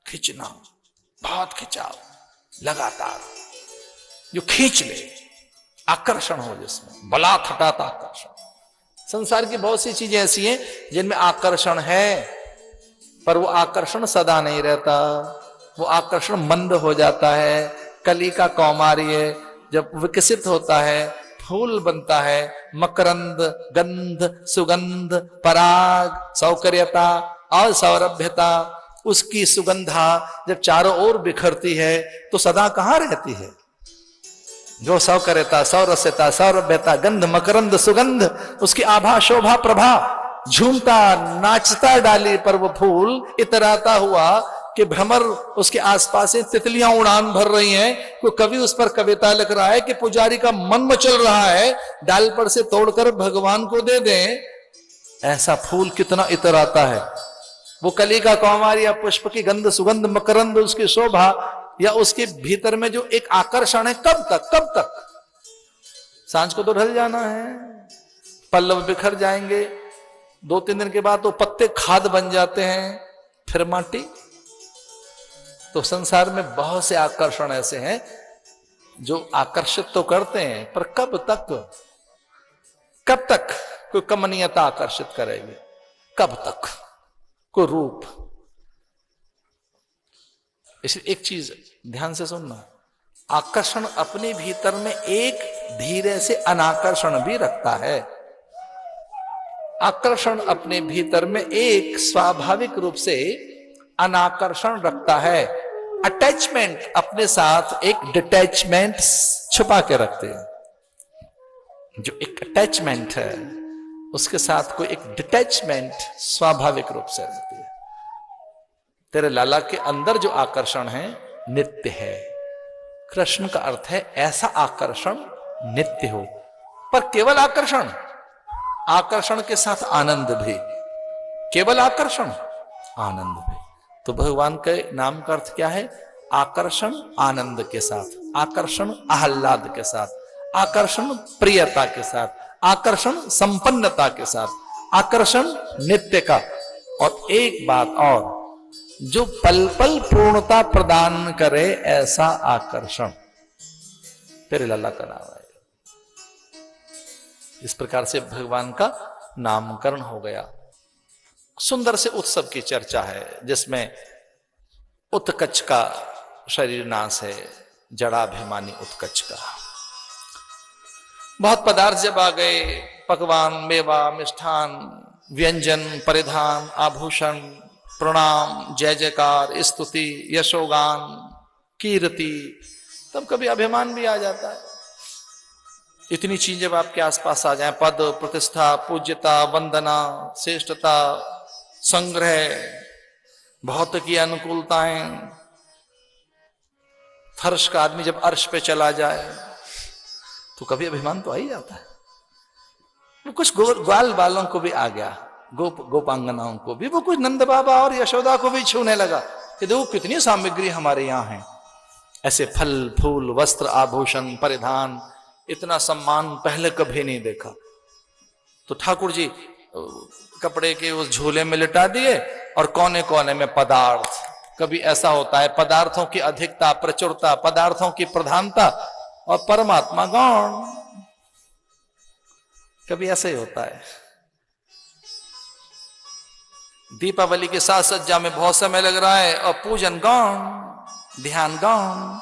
खींचना, बहुत खिंचाव, लगातार जो खींच ले, आकर्षण हो जिसमें, बलात् हठात आकर्षण। संसार की बहुत सी चीजें ऐसी हैं जिनमें आकर्षण है, पर वो आकर्षण सदा नहीं रहता, वो आकर्षण मंद हो जाता है। कली का कौमार्य जब विकसित होता है, फूल बनता है, मकरंद, गंध, सुगंध, पराग, सौकर्यता और सौरभ्यता, उसकी सुगंधा जब चारों ओर बिखरती है तो सदा कहां रहती है? जो सौकर्यता, सौरस्यता, सौरभ्यता, गंध, मकरंद, सुगंध, उसकी आभा, शोभा, प्रभा, झूमता नाचता डाली पर वो फूल इतराता हुआ कि भ्रमर उसके आसपास से तितलियां उड़ान भर रही हैं। कोई कवि उस पर कविता लिख रहा है कि पुजारी का मन मचल रहा है, डाल पर से तोड़कर भगवान को दे दें। ऐसा फूल कितना इतराता है। वो कली का कौमार या पुष्प की गंध, सुगंध, मकरंद, उसकी शोभा या उसके भीतर में जो एक आकर्षण है, कब तक, कब तक? सांझ को तो ढल जाना है, पल्लव बिखर जाएंगे, 2-3 दिन के बाद तो पत्ते खाद बन जाते हैं, फिर माटी। तो संसार में बहुत से आकर्षण ऐसे हैं जो आकर्षित तो करते हैं, पर कब तक, कब तक कोई कमनीयता आकर्षित करेगी? कब तक कोई रूप? इसलिए एक चीज ध्यान से सुनना, आकर्षण अपने भीतर में एक धीरे से अनाकर्षण भी रखता है। आकर्षण अपने भीतर में एक स्वाभाविक रूप से अनाकर्षण रखता है। अटैचमेंट अपने साथ एक डिटैचमेंट छुपा के रखते हैं। जो एक अटैचमेंट है उसके साथ कोई एक डिटैचमेंट स्वाभाविक रूप से रहती है। तेरे लाला के अंदर जो आकर्षण है नित्य है। कृष्ण का अर्थ है ऐसा आकर्षण नित्य हो, पर केवल आकर्षण, आकर्षण के साथ आनंद भी, केवल आकर्षण, आनंद भी। तो भगवान के नाम का अर्थ क्या है? आकर्षण आनंद के साथ, आकर्षण आह्लाद के साथ, आकर्षण प्रियता के साथ, आकर्षण संपन्नता के साथ, आकर्षण नित्य का। और एक बात और, जो पल पल पूर्णता प्रदान करे ऐसा आकर्षण, तेरे लाला का नाम है। इस प्रकार से भगवान का नामकरण हो गया। सुंदर से उत्सव की चर्चा है जिसमें उत्कच का शरीर नाश है, जड़ाभिमानी उत्कच का। बहुत पदार्थ जब आ गए, पकवान, मेवा, मिष्ठान, व्यंजन, परिधान, आभूषण, प्रणाम, जय जयकार, स्तुति, यशोगान, कीर्ति, तब कभी अभिमान भी आ जाता है। इतनी चीजें जब आपके आसपास आ जाएं, पद, प्रतिष्ठा, पूज्यता, वंदना, श्रेष्ठता, संग्रह, भौतिकी अनुकूलताएं, फर्श का आदमी जब अर्श पे चला जाए तो कभी अभिमान तो आ ही जाता है। वो कुछ ग्वाल बालों को भी आ गया, गोपांगनाओं को भी, वो कुछ नंद बाबा और यशोदा को भी छूने लगा कि देखो कितनी सामग्री हमारे यहाँ है। ऐसे फल फूल, वस्त्र, आभूषण, परिधान, इतना सम्मान पहले कभी नहीं देखा। तो ठाकुर जी कपड़े के उस झूले में लिटा दिए और कोने कोने में पदार्थ। कभी ऐसा होता है पदार्थों की अधिकता, प्रचुरता, पदार्थों की प्रधानता और परमात्मा गौण। कभी ऐसा ही होता है। दीपावली के साज सज्जा में बहुत समय लग रहा है और पूजन गौण, ध्यान गौण।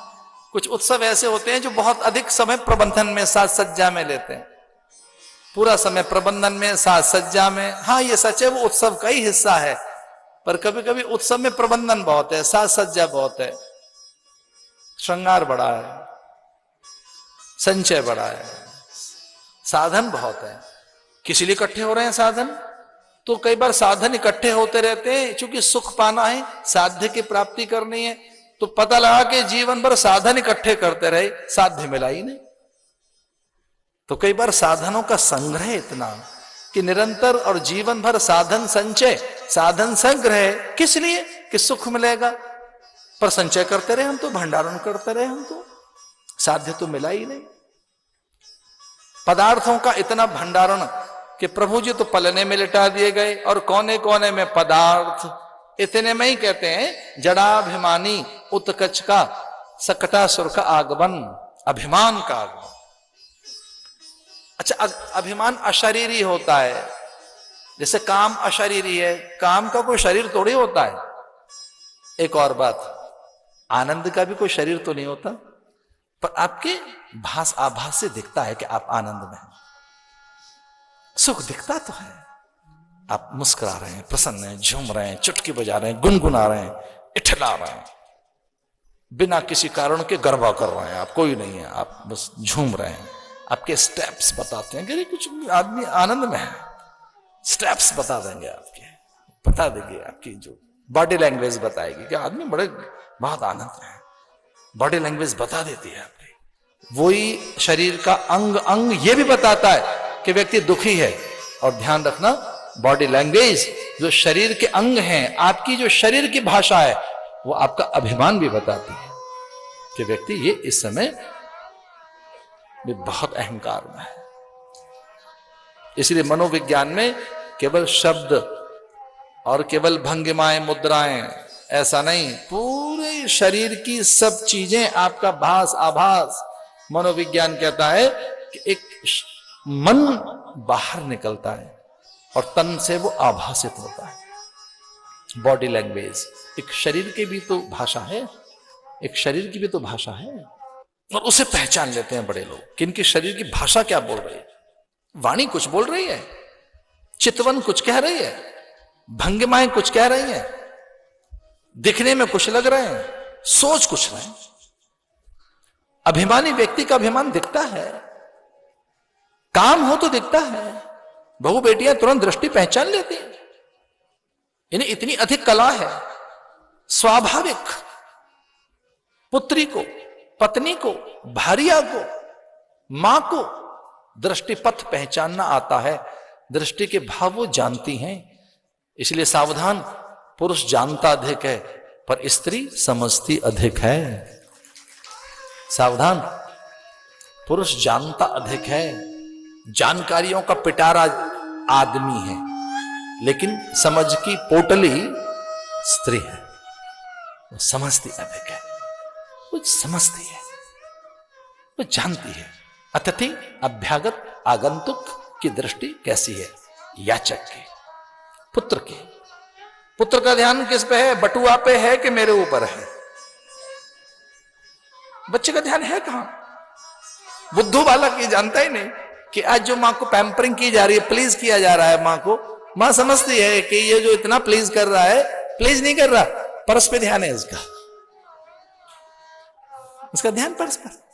कुछ उत्सव ऐसे होते हैं जो बहुत अधिक समय प्रबंधन में, साज सज्जा में लेते हैं। पूरा समय प्रबंधन में, साज सज्जा में। हाँ, ये सच है, वो उत्सव का ही हिस्सा है, पर कभी कभी उत्सव में प्रबंधन बहुत है, साज सज्जा बहुत है, श्रृंगार बड़ा है, संचय बड़ा है, साधन बहुत है। किस लिए इकट्ठे हो रहे हैं साधन? तो कई बार साधन इकट्ठे होते रहते हैं, क्योंकि सुख पाना है, साध्य की प्राप्ति करनी है, तो पता लगा कि जीवन भर साधन इकट्ठे करते रहे, साध्य मिला ही नहीं। तो कई बार साधनों का संग्रह इतना कि निरंतर और जीवन भर साधन संचय, साधन संग्रह, किस लिए? कि सुख मिलेगा, पर संचय करते रहे हम तो, भंडारण करते रहे हम तो, साध्य तो मिला ही नहीं। पदार्थों का इतना भंडारण कि प्रभु जी तो पलने में लिटा दिए गए, और कोने कोने में पदार्थ। इतने में ही कहते हैं जड़ाभिमानी उत्कच का सकटासुर का आगमन, अभिमान का आगमन। अच्छा, अभिमान अशरीरी होता है, जैसे काम अशरीरी है, काम का कोई शरीर थोड़ी होता है। एक और बात, आनंद का भी कोई शरीर तो नहीं होता, पर आपके भास आभास से दिखता है कि आप आनंद में हैं, सुख दिखता तो है, आप मुस्कुरा रहे हैं, प्रसन्न हैं, झूम रहे हैं, चुटकी बजा रहे हैं, गुनगुना रहे हैं, इठला रहे हैं, बिना किसी कारण के गरबा कर रहे हैं, आप कोई नहीं है, आप बस झूम रहे हैं। आपके स्टेप्स बताते हैं कि कुछ आदमी आनंद में है, स्टेप्स बता देंगे आपके, बता देंगे, आपकी जो बॉडी लैंग्वेज बताएगी कि आदमी बहुत आनंद में है, बॉडी लैंग्वेज बता देती है आपकी। वही शरीर का अंग अंग ये भी बताता है कि व्यक्ति दुखी है। और ध्यान रखना, बॉडी लैंग्वेज, जो शरीर के अंग हैं, आपकी जो शरीर की भाषा है, वो आपका अभिमान भी बताती है कि व्यक्ति ये इस समय भी बहुत अहंकार में है। इसलिए मनोविज्ञान में केवल शब्द और केवल भंगिमाएं, मुद्राएं, ऐसा नहीं, पूरे शरीर की सब चीजें, आपका भास आभास। मनोविज्ञान कहता है कि एक मन बाहर निकलता है और तन से वो आभासित होता है। बॉडी लैंग्वेज, एक शरीर की भी तो भाषा है, एक शरीर की भी तो भाषा है, और उसे पहचान लेते हैं बड़े लोग कि इनके शरीर की भाषा क्या बोल रही है। वाणी कुछ बोल रही है, चितवन कुछ कह रही है, भंगिमाएं कुछ कह रही हैं, दिखने में कुछ लग रहे हैं, सोच कुछ रहे हैं। अभिमानी व्यक्ति का अभिमान दिखता है, काम हो तो दिखता है। बहू बेटियां तुरंत दृष्टि पहचान लेती हैं, इन्हें इतनी अधिक कला है। स्वाभाविक पुत्री को, पत्नी को, भारिया को, मां को दृष्टि पथ पहचानना आता है, दृष्टि के भाव वो जानती हैं। इसलिए सावधान, पुरुष जानता अधिक है पर स्त्री समझती अधिक है। सावधान, पुरुष जानता अधिक है, जानकारियों का पिटारा आदमी है, लेकिन समझ की पोटली स्त्री है, वो समझती अधिक है, वो समझती है, वो जानती है। अतिथि अभ्यागत आगंतुक की दृष्टि कैसी है? याचक की, पुत्र की। पुत्र का ध्यान किस पे है? बटुआ पे है कि मेरे ऊपर है? बच्चे का ध्यान है कहां? बुद्धू बालक ये जानता ही नहीं कि आज जो मां को पैम्परिंग की जा रही है, प्लीज किया जा रहा है मां को, मां समझती है कि ये जो इतना प्लीज कर रहा है, प्लीज नहीं कर रहा, पर्स पे ध्यान है इसका, उसका ध्यान पर्स पर।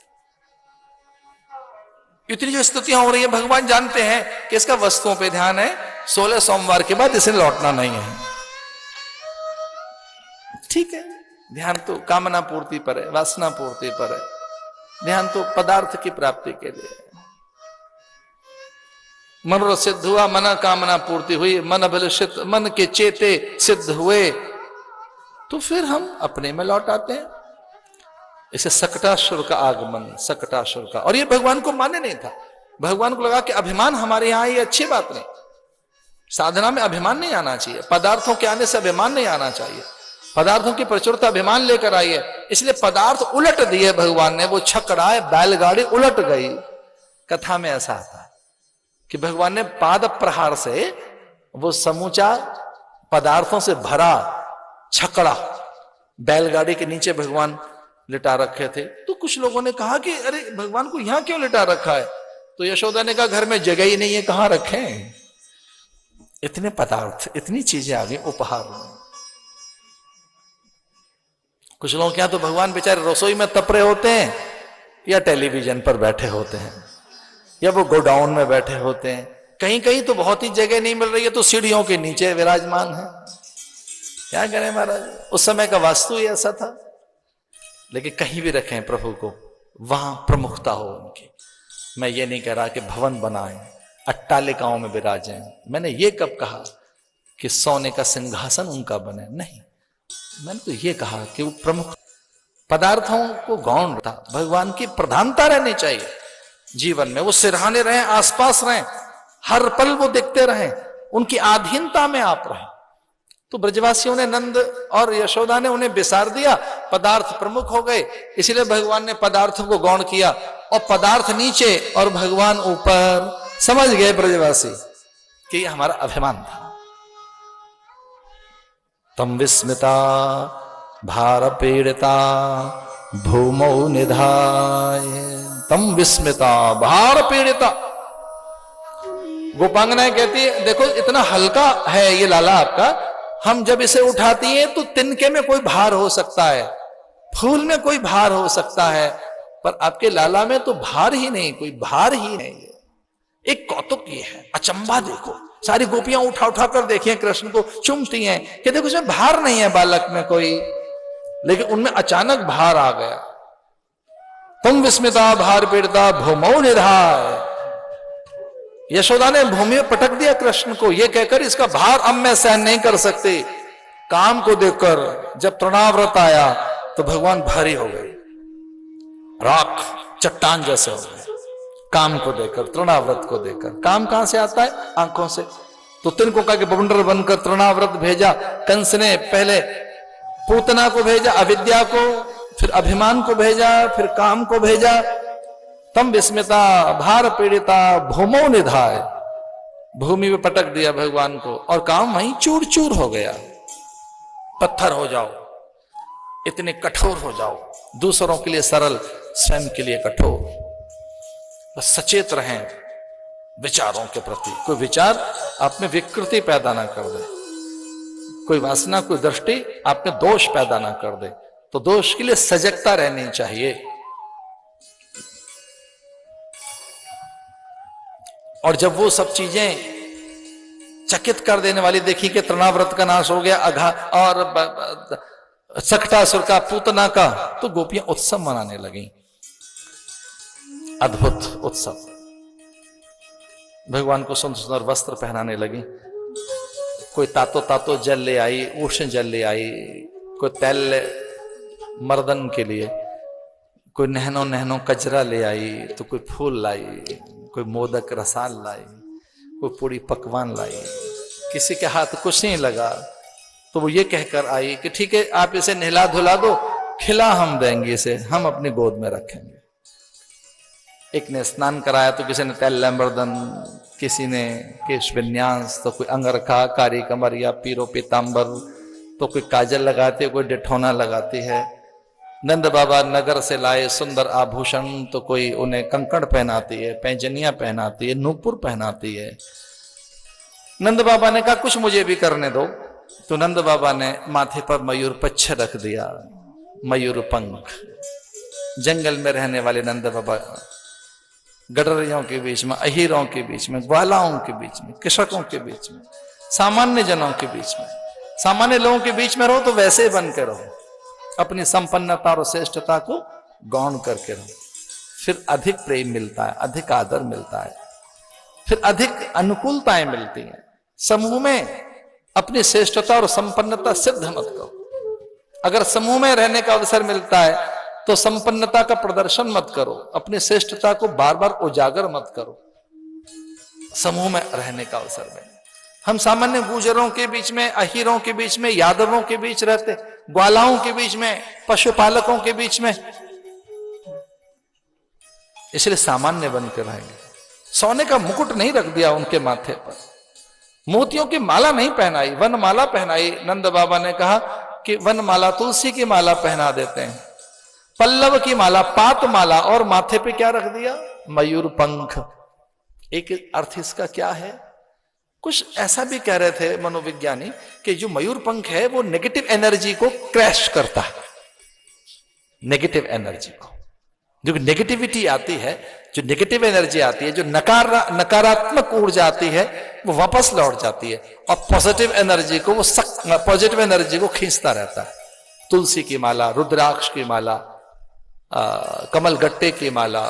इतनी जो स्तुतियां हो रही है, भगवान जानते हैं कि इसका वस्तुओं पे ध्यान है, 16 सोमवार के बाद इसे लौटना नहीं है। ठीक है, ध्यान तो कामना पूर्ति पर है, वासना पूर्ति पर है, ध्यान तो पदार्थ की प्राप्ति के लिए है। मनोरथ सिद्ध हुआ, मन कामना पूर्ति हुई, मन अभिलषित, मन के चेते सिद्ध हुए, तो फिर हम अपने में लौट आते हैं। इसे सकटासुर का आगमन, सकटासुर का। और ये भगवान को माने नहीं था, भगवान को लगा कि अभिमान हमारे यहां, ये अच्छी बात नहीं, साधना में अभिमान नहीं आना चाहिए, पदार्थों के आने से अभिमान नहीं आना चाहिए, पदार्थों की प्रचुरता अभिमान लेकर आई है। इसलिए पदार्थ उलट दिए भगवान ने, वो छकड़ा है, बैलगाड़ी उलट गई। कथा में ऐसा आता है कि भगवान ने पाद प्रहार से वो समूचा पदार्थों से भरा छकड़ा बैलगाड़ी के नीचे भगवान लिटा रखे थे। तो कुछ लोगों ने कहा कि अरे भगवान को यहां क्यों लिटा रखा है? तो यशोदा ने कहा घर में जगह ही नहीं है, कहां रखें? इतने पदार्थ, इतनी चीजें आ गई उपहार में। कुछ लोग क्या, तो भगवान बेचारे रसोई में तप रहे होते हैं, या टेलीविजन पर बैठे होते हैं, या वो गोडाउन में बैठे होते हैं, कहीं कहीं तो बहुत ही जगह नहीं मिल रही है, तो सीढ़ियों के नीचे विराजमान है। क्या करें महाराज, उस समय का वास्तु ही ऐसा था। लेकिन कहीं भी रखें प्रभु को, वहां प्रमुखता हो उनकी। मैं ये नहीं कह रहा कि भवन बनाएं, अट्टालिकाओं में विराजें। मैंने ये कब कहा कि सोने का सिंहासन उनका बने? नहीं, मैंने तो ये कहा कि वो प्रमुख पदार्थों को गौण था। भगवान की प्रधानता रहनी चाहिए जीवन में, वो सिरहाने रहें, आसपास रहें, हर पल वो दिखते रहें, उनकी अधीनता में आप रहें। तो ब्रजवासियों ने, नंद और यशोदा ने उन्हें बिसार दिया, पदार्थ प्रमुख हो गए, इसलिए भगवान ने पदार्थों को गौण किया, और पदार्थ नीचे और भगवान ऊपर। समझ गए ब्रजवासी कि ये हमारा अभिमान था। तम विस्मिता भार पीड़िता भूमौ निधाय, तम विस्मिता भार पीड़िता। गोपांगनाएं कहती है, देखो इतना हल्का है ये लाला आपका, हम जब इसे उठाती हैं तो तिनके में कोई भार हो सकता है, फूल में कोई भार हो सकता है, पर आपके लाला में तो भार ही नहीं, कोई भार ही नहीं। एक कौतुक ये है, अचंभा देखो, सारी गोपियां उठा उठा कर देखिए कृष्ण को, चूमती हैं कि देखो इसमें भार नहीं है बालक में कोई, लेकिन उनमें अचानक भार आ गया। तुम विस्मिता भार पीड़िता भूमौ निधाय। यशोदा ने भूमि में पटक दिया कृष्ण को, यह कहकर इसका भार अब मैं सहन नहीं कर सकती। काम को देखकर जब तृणाव्रत आया तो भगवान भारी हो गए, राख चट्टान जैसे हो गए। काम को देकर, तृणाव्रत को देकर। काम कहां से आता है? आंखों से। तो तिनको कहा कि बवंडर बनकर तृणाव्रत भेजा। कंस ने पहले पूतना को भेजा, अविद्या को, फिर अभिमान को भेजा, फिर काम को भेजा। तम विस्मिता भार पीड़िता भूमौ निधाय, भूमि में पटक दिया भगवान को, और काम वहीं चूर चूर हो गया। पत्थर हो जाओ, इतने कठोर हो जाओ, दूसरों के लिए सरल, स्वयं के लिए कठोर। बस सचेत रहें विचारों के प्रति। कोई विचार आप में विकृति पैदा ना कर दे, कोई वासना, कोई दृष्टि आप में दोष पैदा ना कर दे। तो दोष के लिए सजगता रहनी चाहिए। और जब वो सब चीजें चकित कर देने वाली देखी कि तृणाव्रत का नाश हो गया, अघा और सकटासुर का, पूतना का, तो गोपियां उत्सव मनाने लगी। अद्भुत उत्सव। भगवान को सुंदर सुंदर वस्त्र पहनाने लगी। कोई तातो तातो जल ले आई, उष्ण जल ले आई, कोई तेल मर्दन के लिए, कोई नहनो नहनो कजरा ले आई, तो कोई फूल लाई, कोई मोदक रसाल लाई, कोई पूरी पकवान लाई। किसी के हाथ कुछ नहीं लगा तो वो ये कहकर आई कि ठीक है, आप इसे नहला धुला दो, खिला हम देंगे इसे, हम अपनी गोद में रखेंगे। एक ने स्नान कराया तो किसी ने तेल लंबरदन, किसी ने केश विन्यास, तो कोई अंगरखा, कारी कमरिया, पीरो पीतांबर, तो कोई काजल लगाती है, कोई डिठोना लगाती है। नंद बाबा नगर से लाए सुंदर आभूषण, तो कोई उन्हें कंकड़ पहनाती है, पैंजनियां पहनाती है, नूपुर पहनाती है। नंद बाबा ने कहा कुछ मुझे भी करने दो, तो नंद बाबा ने माथे पर मयूर पच्छ रख दिया, मयूर पंख। जंगल में रहने वाले नंद बाबा गडरियों के बीच में, अहीरों के बीच में, ग्वालाओं के बीच में, कृषकों के बीच में, सामान्य जनों के बीच में, सामान्य लोगों के बीच में रहो तो वैसे बन के रहो, अपनी संपन्नता और श्रेष्ठता को गौण करके रहो। फिर अधिक प्रेम मिलता है, अधिक आदर मिलता है, फिर अधिक अनुकूलताएं मिलती हैं। समूह में अपनी श्रेष्ठता और संपन्नता सिद्ध मत करो। अगर समूह में रहने का अवसर मिलता है तो संपन्नता का प्रदर्शन मत करो, अपनी श्रेष्ठता को बार बार उजागर मत करो। समूह में रहने का अवसर में हम सामान्य गुजरों के बीच में, अहीरों के बीच में, यादवों के बीच रहते, ग्वालाओं के बीच में, पशुपालकों के बीच में, इसलिए सामान्य बनकर रहेंगे। सोने का मुकुट नहीं रख दिया उनके माथे पर, मोतियों की माला नहीं पहनाई, वनमाला पहनाई। नंद बाबा ने कहा कि वनमाला, तुलसी की माला पहना देते हैं, पल्लव की माला, पात माला, और माथे पे क्या रख दिया? मयूर पंख। एक अर्थ इसका क्या है? कुछ ऐसा भी कह रहे थे मनोविज्ञानी कि जो मयूर पंख है वो नेगेटिव एनर्जी को क्रैश करता है, नेगेटिव एनर्जी को। जो नेगेटिविटी आती है, जो नेगेटिव एनर्जी आती है, जो नकारात्मक ऊर्जा आती है, वो वापस लौट जाती है और पॉजिटिव एनर्जी को वो पॉजिटिव एनर्जी को खींचता रहता है। तुलसी की माला, रुद्राक्ष की माला, कमल गट्टे की माला,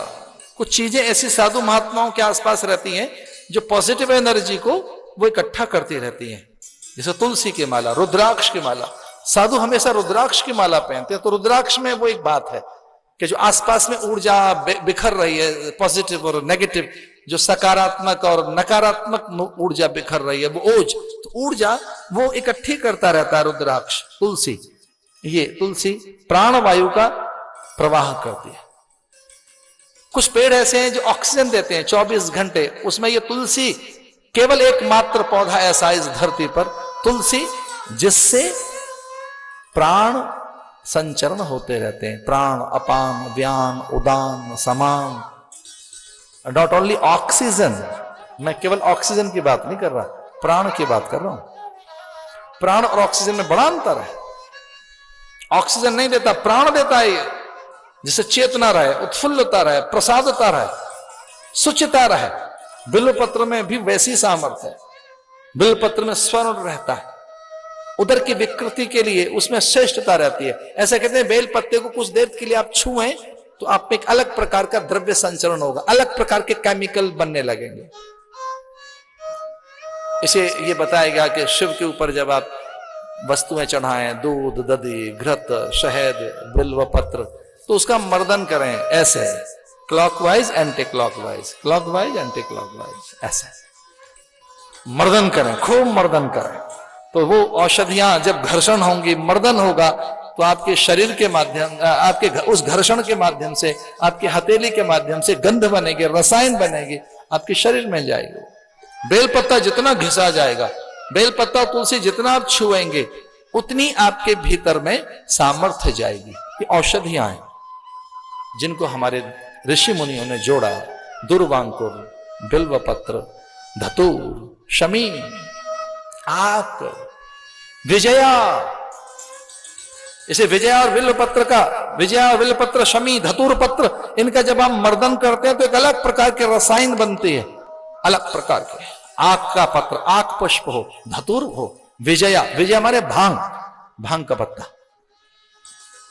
कुछ चीजें ऐसी साधु महात्माओं के आसपास रहती हैं जो पॉजिटिव एनर्जी को वो इकट्ठा करती रहती हैं। जैसे तुलसी की माला, रुद्राक्ष की माला, साधु हमेशा रुद्राक्ष की माला पहनते हैं। तो रुद्राक्ष में वो एक बात है कि जो आसपास में ऊर्जा बिखर रही है, पॉजिटिव और नेगेटिव, जो सकारात्मक और नकारात्मक ऊर्जा बिखर रही है, वो ओज, तो ऊर्जा वो इकट्ठी करता रहता है रुद्राक्ष। तुलसी, ये तुलसी प्राणवायु का प्रवाह करती है। कुछ पेड़ ऐसे हैं जो ऑक्सीजन देते हैं 24 घंटे, उसमें ये तुलसी केवल एकमात्र पौधा ऐसा इस धरती पर, तुलसी, जिससे प्राण संचरण होते रहते हैं। प्राण, अपान, व्यान, उदान, समान। नॉट ओनली ऑक्सीजन, मैं केवल ऑक्सीजन की बात नहीं कर रहा, प्राण की बात कर रहा हूं। प्राण और ऑक्सीजन में बड़ा अंतर है। ऑक्सीजन नहीं देता, प्राण देता है ये, जिससे चेतना रहे, उत्फुल्लता रहे, प्रसादता रहे, सुचिता रहे। बिल्वपत्र में भी वैसी सामर्थ्य है। बिल्वपत्र में स्वर्ण रहता है, उदर की विकृति के लिए उसमें श्रेष्ठता रहती है। ऐसा कहते हैं बेल पत्ते को कुछ देर के लिए आप छुएं तो आप में एक अलग प्रकार का द्रव्य संचरण होगा, अलग प्रकार के केमिकल बनने लगेंगे। इसे ये बताया गया कि शिव के ऊपर जब आप वस्तुएं चढ़ाएं, दूध, दधी, घृत, शहद, बिल्व पत्र, तो उसका मर्दन करें ऐसे, clockwise anti clockwise, clockwise anti clockwise, ऐसे मर्दन करें, खूब मर्दन करें। तो वो औषधियां जब घर्षण होंगी, मर्दन होगा, तो आपके शरीर के माध्यम, आपके उस घर्षण के माध्यम से, आपकी हथेली के माध्यम से गंध बनेगी, रसायन बनेगी, आपके शरीर में जाएगी। बेलपत्ता जितना घिसा जाएगा, बेलपत्ता तुलसी जितना आप छुएंगे, उतनी आपके भीतर में सामर्थ्य जाएगी। ये औषधियां हैं जिनको हमारे ऋषि मुनियों ने जोड़ा। दुर्वांकुर, बिल्वपत्र, धतूर, शमी, आक, विजया। इसे विजया और बिल्वपत्र का, विजया और बिल्वपत्र, शमी, धतूर पत्र, इनका जब हम मर्दन करते हैं तो एक अलग प्रकार के रसायन बनती है, अलग प्रकार के। आक का पत्र, आक पुष्प हो, धतूर हो, विजया, विजय हमारे भांग, भांग का पत्ता,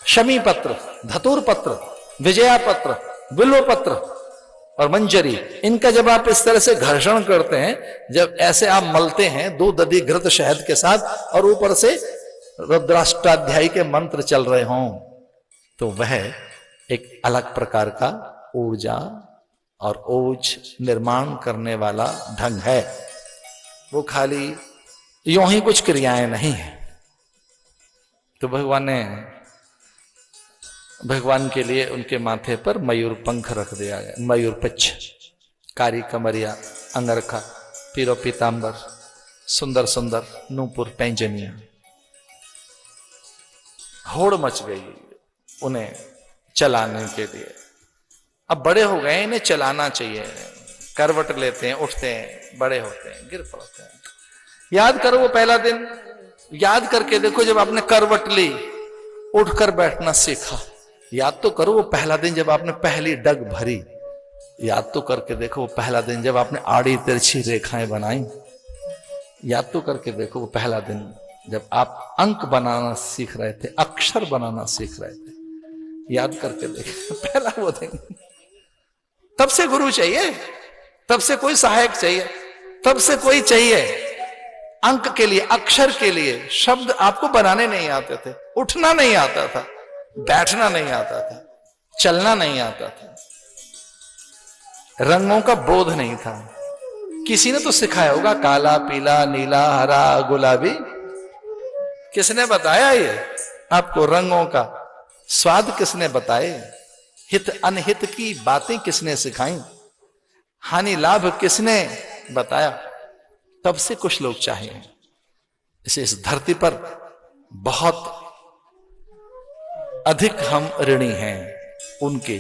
शमी पत्र, धतूर पत्र, विजया पत्र, बिल्व पत्र और मंजरी, इनका जब आप इस तरह से घर्षण करते हैं, जब ऐसे आप मलते हैं दूध, दधी, घृत, शहद के साथ, और ऊपर से रुद्राष्टाध्यायी के मंत्र चल रहे हों, तो वह एक अलग प्रकार का ऊर्जा और ओज निर्माण करने वाला ढंग है। वो खाली यूं ही कुछ क्रियाएं नहीं है। तो भगवान के लिए उनके माथे पर मयूर पंख रख दिया गया, मयूर पच्छ, कारी कमरिया, अंगरखा, पीरो पीतांबर, सुंदर सुंदर नूपुर पैंजनिया। होड़ मच गई उन्हें चलाने के लिए। अब बड़े हो गए, इन्हें चलाना चाहिए। करवट लेते हैं, उठते हैं, बड़े होते हैं, गिर पड़ते हैं। याद करो वो पहला दिन, याद करके देखो जब आपने करवट ली, उठकर बैठना सीखा। याद तो करो वो पहला दिन जब आपने पहली डग भरी। याद तो करके देखो वो पहला दिन जब आपने आड़ी तिरछी रेखाएं बनाई। याद तो करके देखो वो पहला दिन जब आप अंक बनाना सीख रहे थे, अक्षर बनाना सीख रहे थे। याद करके देखो पहला वो दिन। तब से गुरु चाहिए, तब से कोई सहायक चाहिए, तब से कोई चाहिए अंक के लिए, अक्षर के लिए। शब्द आपको बनाने नहीं आते थे, उठना नहीं आता था, बैठना नहीं आता था, चलना नहीं आता था, रंगों का बोध नहीं था। किसी ने तो सिखाया होगा, काला, पीला, नीला, हरा, गुलाबी। किसने बताया ये आपको? रंगों का स्वाद किसने बताए? हित अनहित की बातें किसने सिखाई? हानि लाभ किसने बताया? तब से कुछ लोग चाहिए। इसे इस धरती पर बहुत अधिक हम ऋणी हैं उनके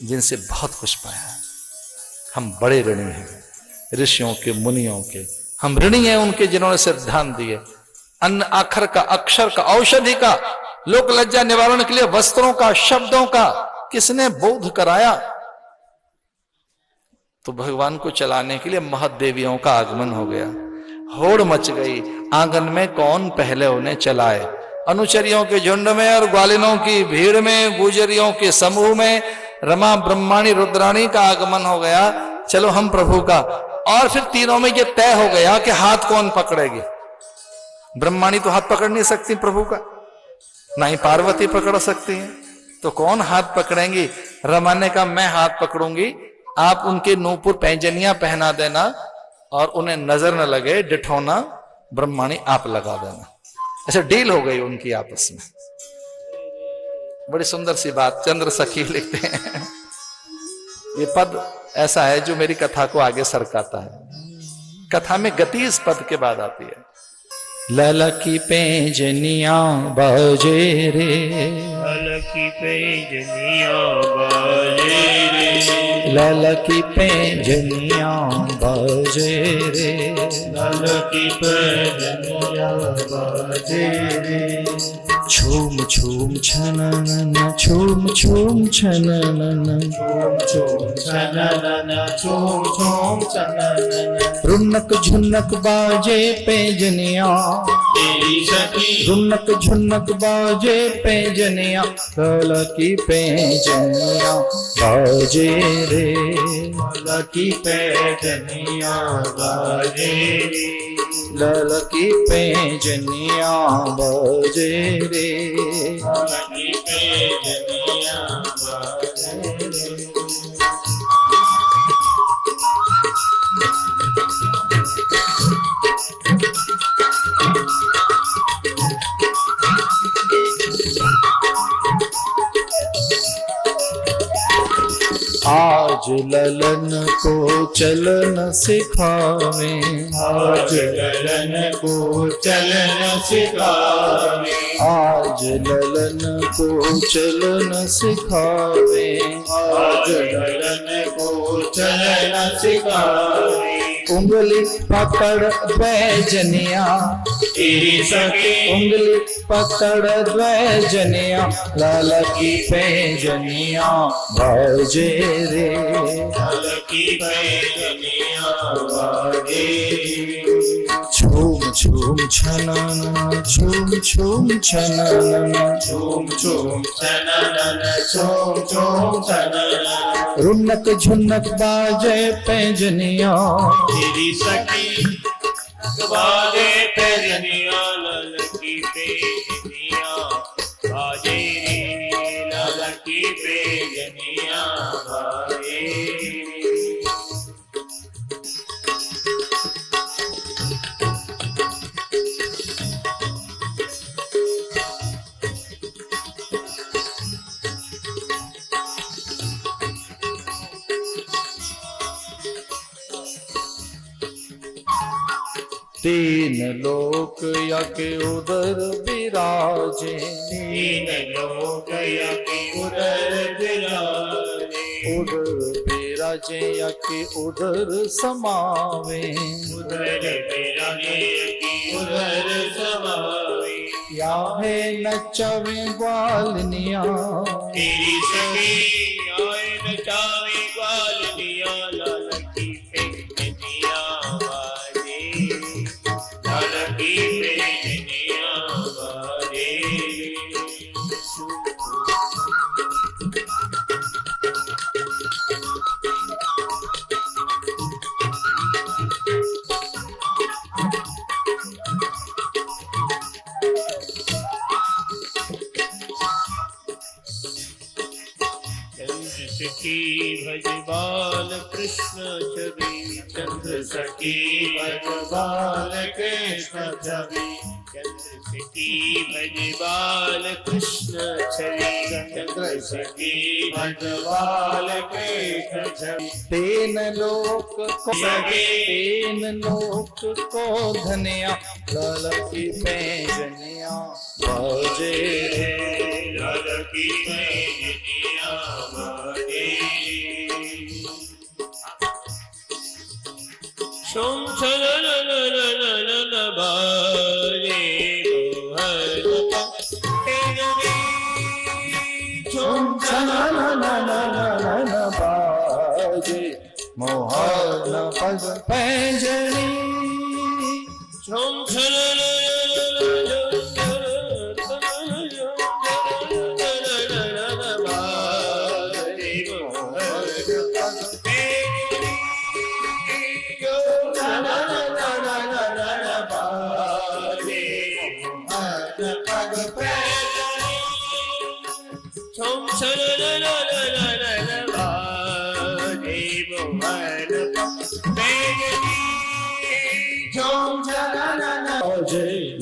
जिनसे बहुत कुछ पाया। हम बड़े ऋणी हैं ऋषियों के, मुनियों के। हम ऋणी हैं उनके जिन्होंने सिद्धांत दिए, अन्न आखर का, अक्षर का, औषधि का, लोक लज्जा निवारण के लिए वस्त्रों का, शब्दों का, किसने बोध कराया? तो भगवान को चलाने के लिए महदेवियों का आगमन हो गया। होड़ मच गई, आंगन में कौन पहले उन्हें चलाए। अनुचरियों के झुंड में और ग्वालिनों की भीड़ में, गुजरियों के समूह में रमा ब्रह्माणी रुद्राणी का आगमन हो गया। चलो हम प्रभु का। और फिर तीनों में ये तय हो गया कि हाथ कौन पकड़ेगी। ब्रह्माणी तो हाथ पकड़ नहीं सकती प्रभु का, ना ही पार्वती पकड़ सकती है, तो कौन हाथ पकड़ेंगी? रमा ने कहा मैं हाथ पकड़ूंगी, आप उनके नूपुर पैंजनियां पहना देना और उन्हें नजर न लगे डिठौना ब्रह्माणी आप लगा देना। ऐसे डील हो गई उनकी आपस में। बड़ी सुंदर सी बात चंद्र सखी लिखते हैं। ये पद ऐसा है जो मेरी कथा को आगे सरकाता है। कथा में गति इस पद के बाद आती है। ललकी पैंजनिया बाजे रे, ललकी पैंजनिया बाजे रे, ललकी पैंजनिया बाजे रे, ललकी पैंजनिया बाजे रे। छूम छूम छननन, छूम छूम छननन, झूम झूम छननन, झूम झूम छननन। रुनक झुनक बाजे पैंजनिया, तेरी सखी रुनक झुनक बाजे पैंजनिया, ललकी पैंजनिया बाजे रे, ललकी पैंजनिया बाजे रे, ललकी पैंजनिया बाजे रे। ललकी पैंजनिया बाजे रे। आज ललन को चलन सिखावे, आज ललन को चलन सिखावे, आज ललन को चलन सिखावे, आज ललन को चलन सिखावे। उंगली पकड़ बैजनिया, तेरी सखी उंगली पकड़ बैजनिया, ललकी पैंजनिया बाजे रे, ललकी पैंजनिया बाजे रे। छूम छूम छनन, छूम छूम छनन, झूम झूम छननन, झूम झूम छननन। रुनक झुनक बाजे पैंजनिया, तेरी सखी बाजे पैंजनिया, ललकी पैंजनिया बाजे रे, ललकी पैंजनिया बाजे रे। तीन लोक यके उदर विराजे, तीन लोक यके उदर विराजे, उदर विराजे यके उदर समावे, उदर विराजे यके उदर समावे। या है नचवे ग्वालनिया, तेरी सखी आए नचावे ग्वालनिया, ललकी पैंजनिया बाजे, ललकी पैंजनिया बाजे। चंद्र सखी भज बाल कृष्ण छवि, चंद्र सखी भज बाल कृष्ण छवि, चंद्र सखी भज बाल कृष्ण छवि, चंद्र सखी भज बाल कृष्ण छवि। तीन लोक को, तीन लोक को धनिया, ललकी पैंजनिया बाजे रे, ललकी पैंजनिया बाजे। शोम छलललललल बाजे गोहर पैंजनी, शोम छललललल बाजे मोहन पग पैंजनी झुम झुम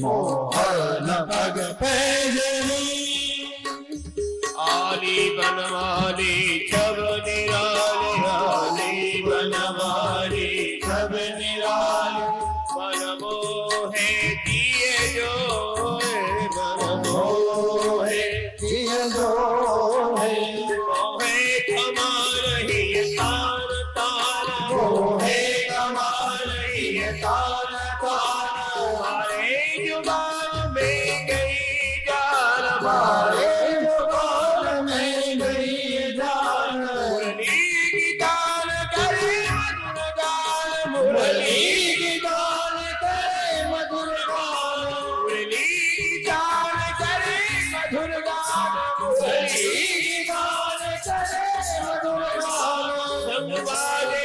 मोहन पग पैंजनी आली बनवाली सब निराले आली बनवाली सब निराले मन मोहे दिए जो मन मोहे दिए जो है मोहे कमा रही तार तार मोहे कमा रही तान तान हमारे जुबान में गई जान हमारे जुबान में गई जान मुरली की गान करे मधुर गान मुरली मुरली की गान करे मधुर गान मुरली की गान करे मधुर गान मुरली मुरली की गान करे मधुर गान संग वाले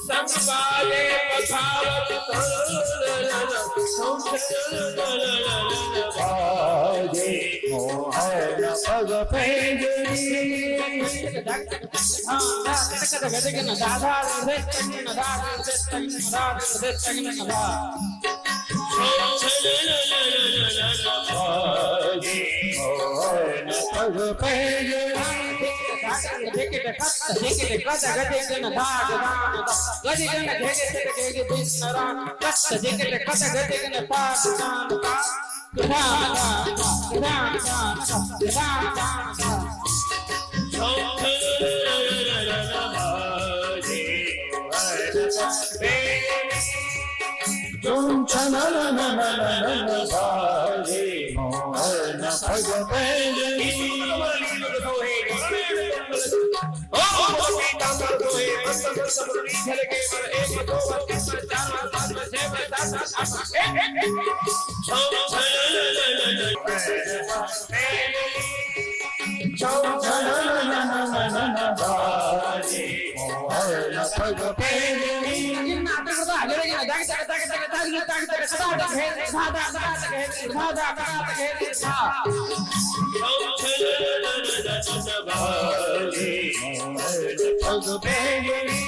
संगवाले पखावत बाजे मोहन पग पैंजनी मोहन पग पैंजनी तुम छनन नन बाजे मोहन पग पैंजनी बाजे मोहन पग पैंजनी पग पैंजनी पग पैंजनी पग पैंजनी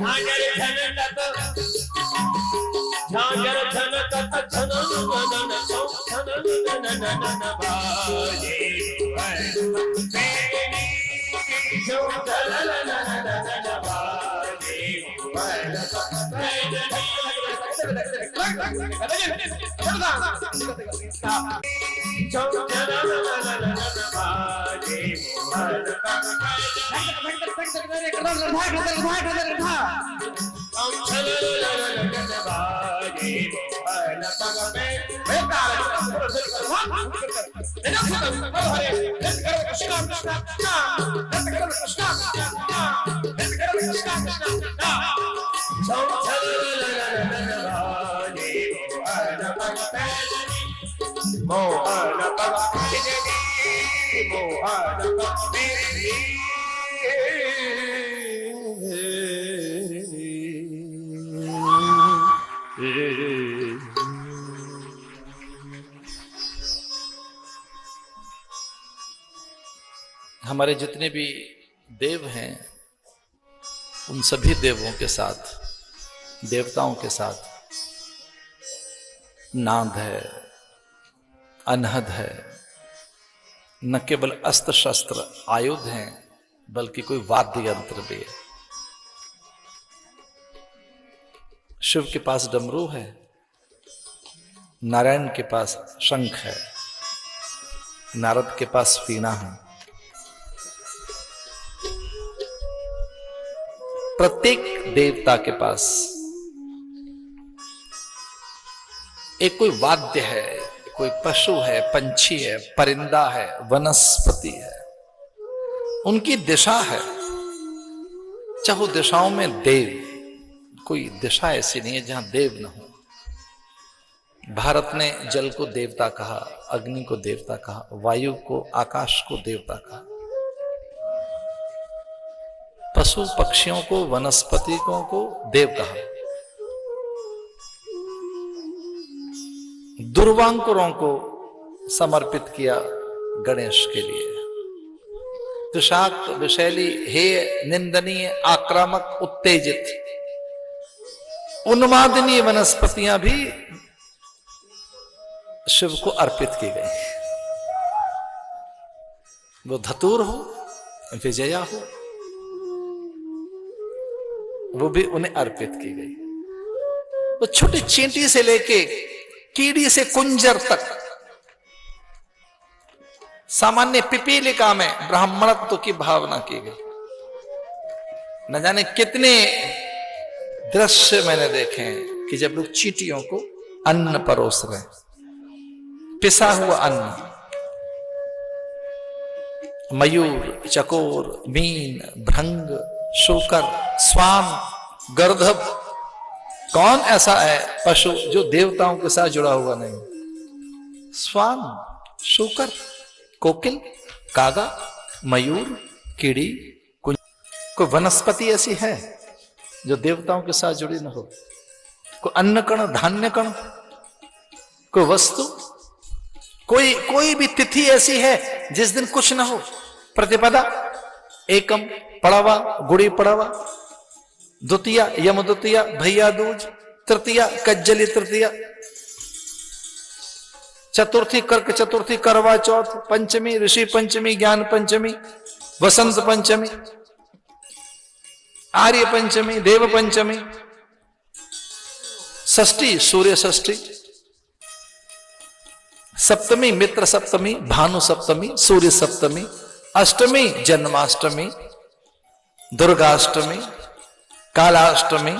झांझर झनकत झांझर झनकत झनन बाजे हमारे जितने भी देव हैं उन सभी देवों के साथ, देवताओं के साथ नाद है, अनहद है। न केवल अस्त्र शस्त्र आयुध हैं बल्कि कोई वाद्य यंत्र भी है। शिव के पास डमरू है, नारायण के पास शंख है, नारद के पास वीणा है। प्रत्येक देवता के पास एक कोई वाद्य है, कोई पशु है, पंछी है, परिंदा है, वनस्पति है, उनकी दिशा है। चाहे दिशाओं में देव, कोई दिशा ऐसी नहीं है जहां देव न हो। भारत ने जल को देवता कहा, अग्नि को देवता कहा, वायु को, आकाश को देवता कहा, पशु पक्षियों को, वनस्पतियों को देव कहा, दुर्वांकुरों को समर्पित किया गणेश के लिए। दुशाक्त, विषैली, हेय, निंदनीय, आक्रामक, उत्तेजित, उन्मादनीय वनस्पतियां भी शिव को अर्पित की गई। वो धतूर हो, विजया हो, वो भी उन्हें अर्पित की गई। वो छोटी चींटी से लेके कीड़ी से कुंजर तक, सामान्य पिपीलिका में ब्राह्मणत्व की भावना की गई। न जाने कितने दृश्य मैंने देखे हैं कि जब लोग चींटियों को अन्न परोस रहे, पिसा हुआ अन्न, मयूर, चकोर, मीन, भृंग, शूकर, स्वान, गर्दभ, कौन ऐसा है पशु जो देवताओं के साथ जुड़ा हुआ नहीं? स्वान, शूकर, कोकिल, कागा, मयूर, कीड़ी, कुंज। कोई वनस्पति ऐसी है जो देवताओं के साथ जुड़ी न हो? कोई अन्न कण, धान्य कण, कोई वस्तु, कोई भी तिथि ऐसी है जिस दिन कुछ ना हो? प्रतिपदा, एकम, पड़ावा, गुड़ी पड़ावा, द्वितीया, यम द्वितीया, भैया दूज, तृतीया, कज्जली तृतीया, चतुर्थी, कर्क चतुर्थी, करवा चौथ, पंचमी, ऋषि पंचमी, ज्ञान पंचमी, वसंत पंचमी, आर्य पंचमी, देव पंचमी, षष्ठी, सूर्य षष्ठी, सप्तमी, मित्र सप्तमी, भानु सप्तमी, सूर्य सप्तमी, अष्टमी, जन्माष्टमी, दुर्गाष्टमी, कालाष्टमी,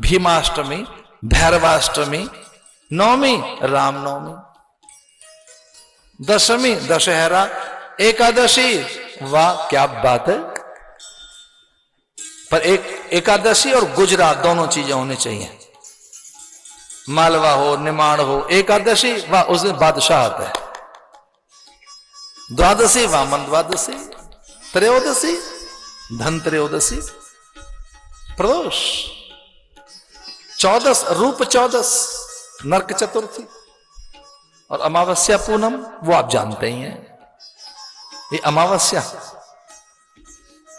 भीमाष्टमी, भैरवाष्टमी, नवमी, रामनवमी, दशमी, दशहरा, एकादशी। वाह क्या बात है! पर एकादशी और गुजरात दोनों चीजें होनी चाहिए। मालवा हो, निमाड़ हो, एकादशी वाह, उस दिन बादशाह आता है। द्वादशी, वामन द्वादशी, त्रयोदशी, धन त्रयोदशी, प्रदोष, चौदस, रूप चौदस, नरक चतुर्थी, और अमावस्या पूनम, वो आप जानते ही हैं। ये अमावस्या,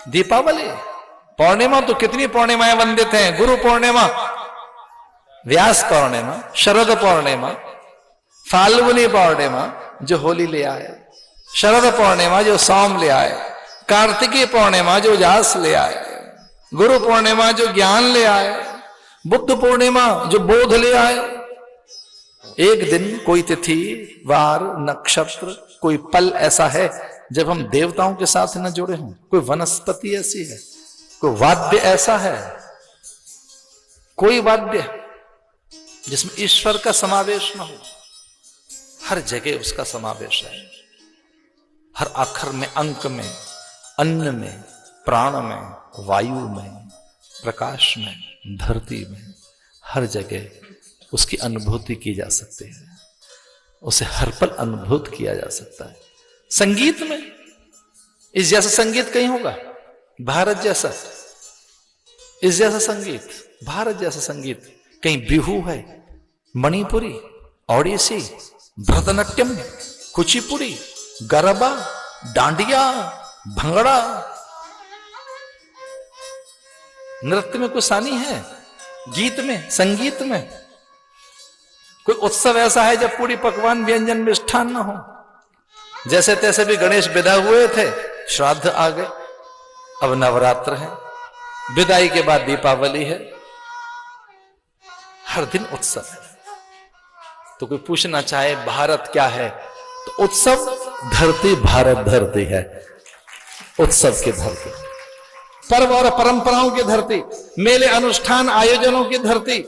दीपावली, पूर्णिमा तो कितनी पूर्णिमाएं वंदित हैं। गुरु पूर्णिमा, व्यास पूर्णिमा, शरद पूर्णिमा, फाल्गुनी पूर्णिमा जो होली ले आए, शरद पूर्णिमा जो सोम ले आए, कार्तिकी पूर्णिमा जो जास ले आए, गुरु पूर्णिमा जो ज्ञान ले आए, बुद्ध पूर्णिमा जो बोध ले आए। एक दिन, कोई तिथि, वार, नक्षत्र, कोई पल ऐसा है जब हम देवताओं के साथ न जुड़े हों? कोई वनस्पति ऐसी है, कोई वाद्य ऐसा है, कोई वाद्य जिसमें ईश्वर का समावेश न हो? हर जगह उसका समावेश है, हर अक्षर में, अंक में, अन्न में, प्राण में, वायु में, प्रकाश में, धरती में, हर जगह उसकी अनुभूति की जा सकती है, उसे हर पल अनुभूत किया जा सकता है। संगीत में इस जैसा संगीत कहीं होगा? भारत जैसा, इस जैसा संगीत, भारत जैसा संगीत कहीं बिहू है, मणिपुरी, ओडिसी, भरतनाट्यम, कुचिपुड़ी, गरबा, डांडिया, भंगड़ा, नृत्य में कुछ हानि है? गीत में, संगीत में कोई उत्सव ऐसा है जब पूरी पकवान, व्यंजन, मिष्ठान न हो? जैसे तैसे भी गणेश विदा हुए थे, श्राद्ध आ गए, अब नवरात्र है, विदाई के बाद दीपावली है, हर दिन उत्सव है। तो कोई पूछना चाहे भारत क्या है, तो उत्सव धरती, भारत धरती है, उत्सव की धरती, पर्व और परंपराओं की धरती, मेले, अनुष्ठान, आयोजनों की धरती,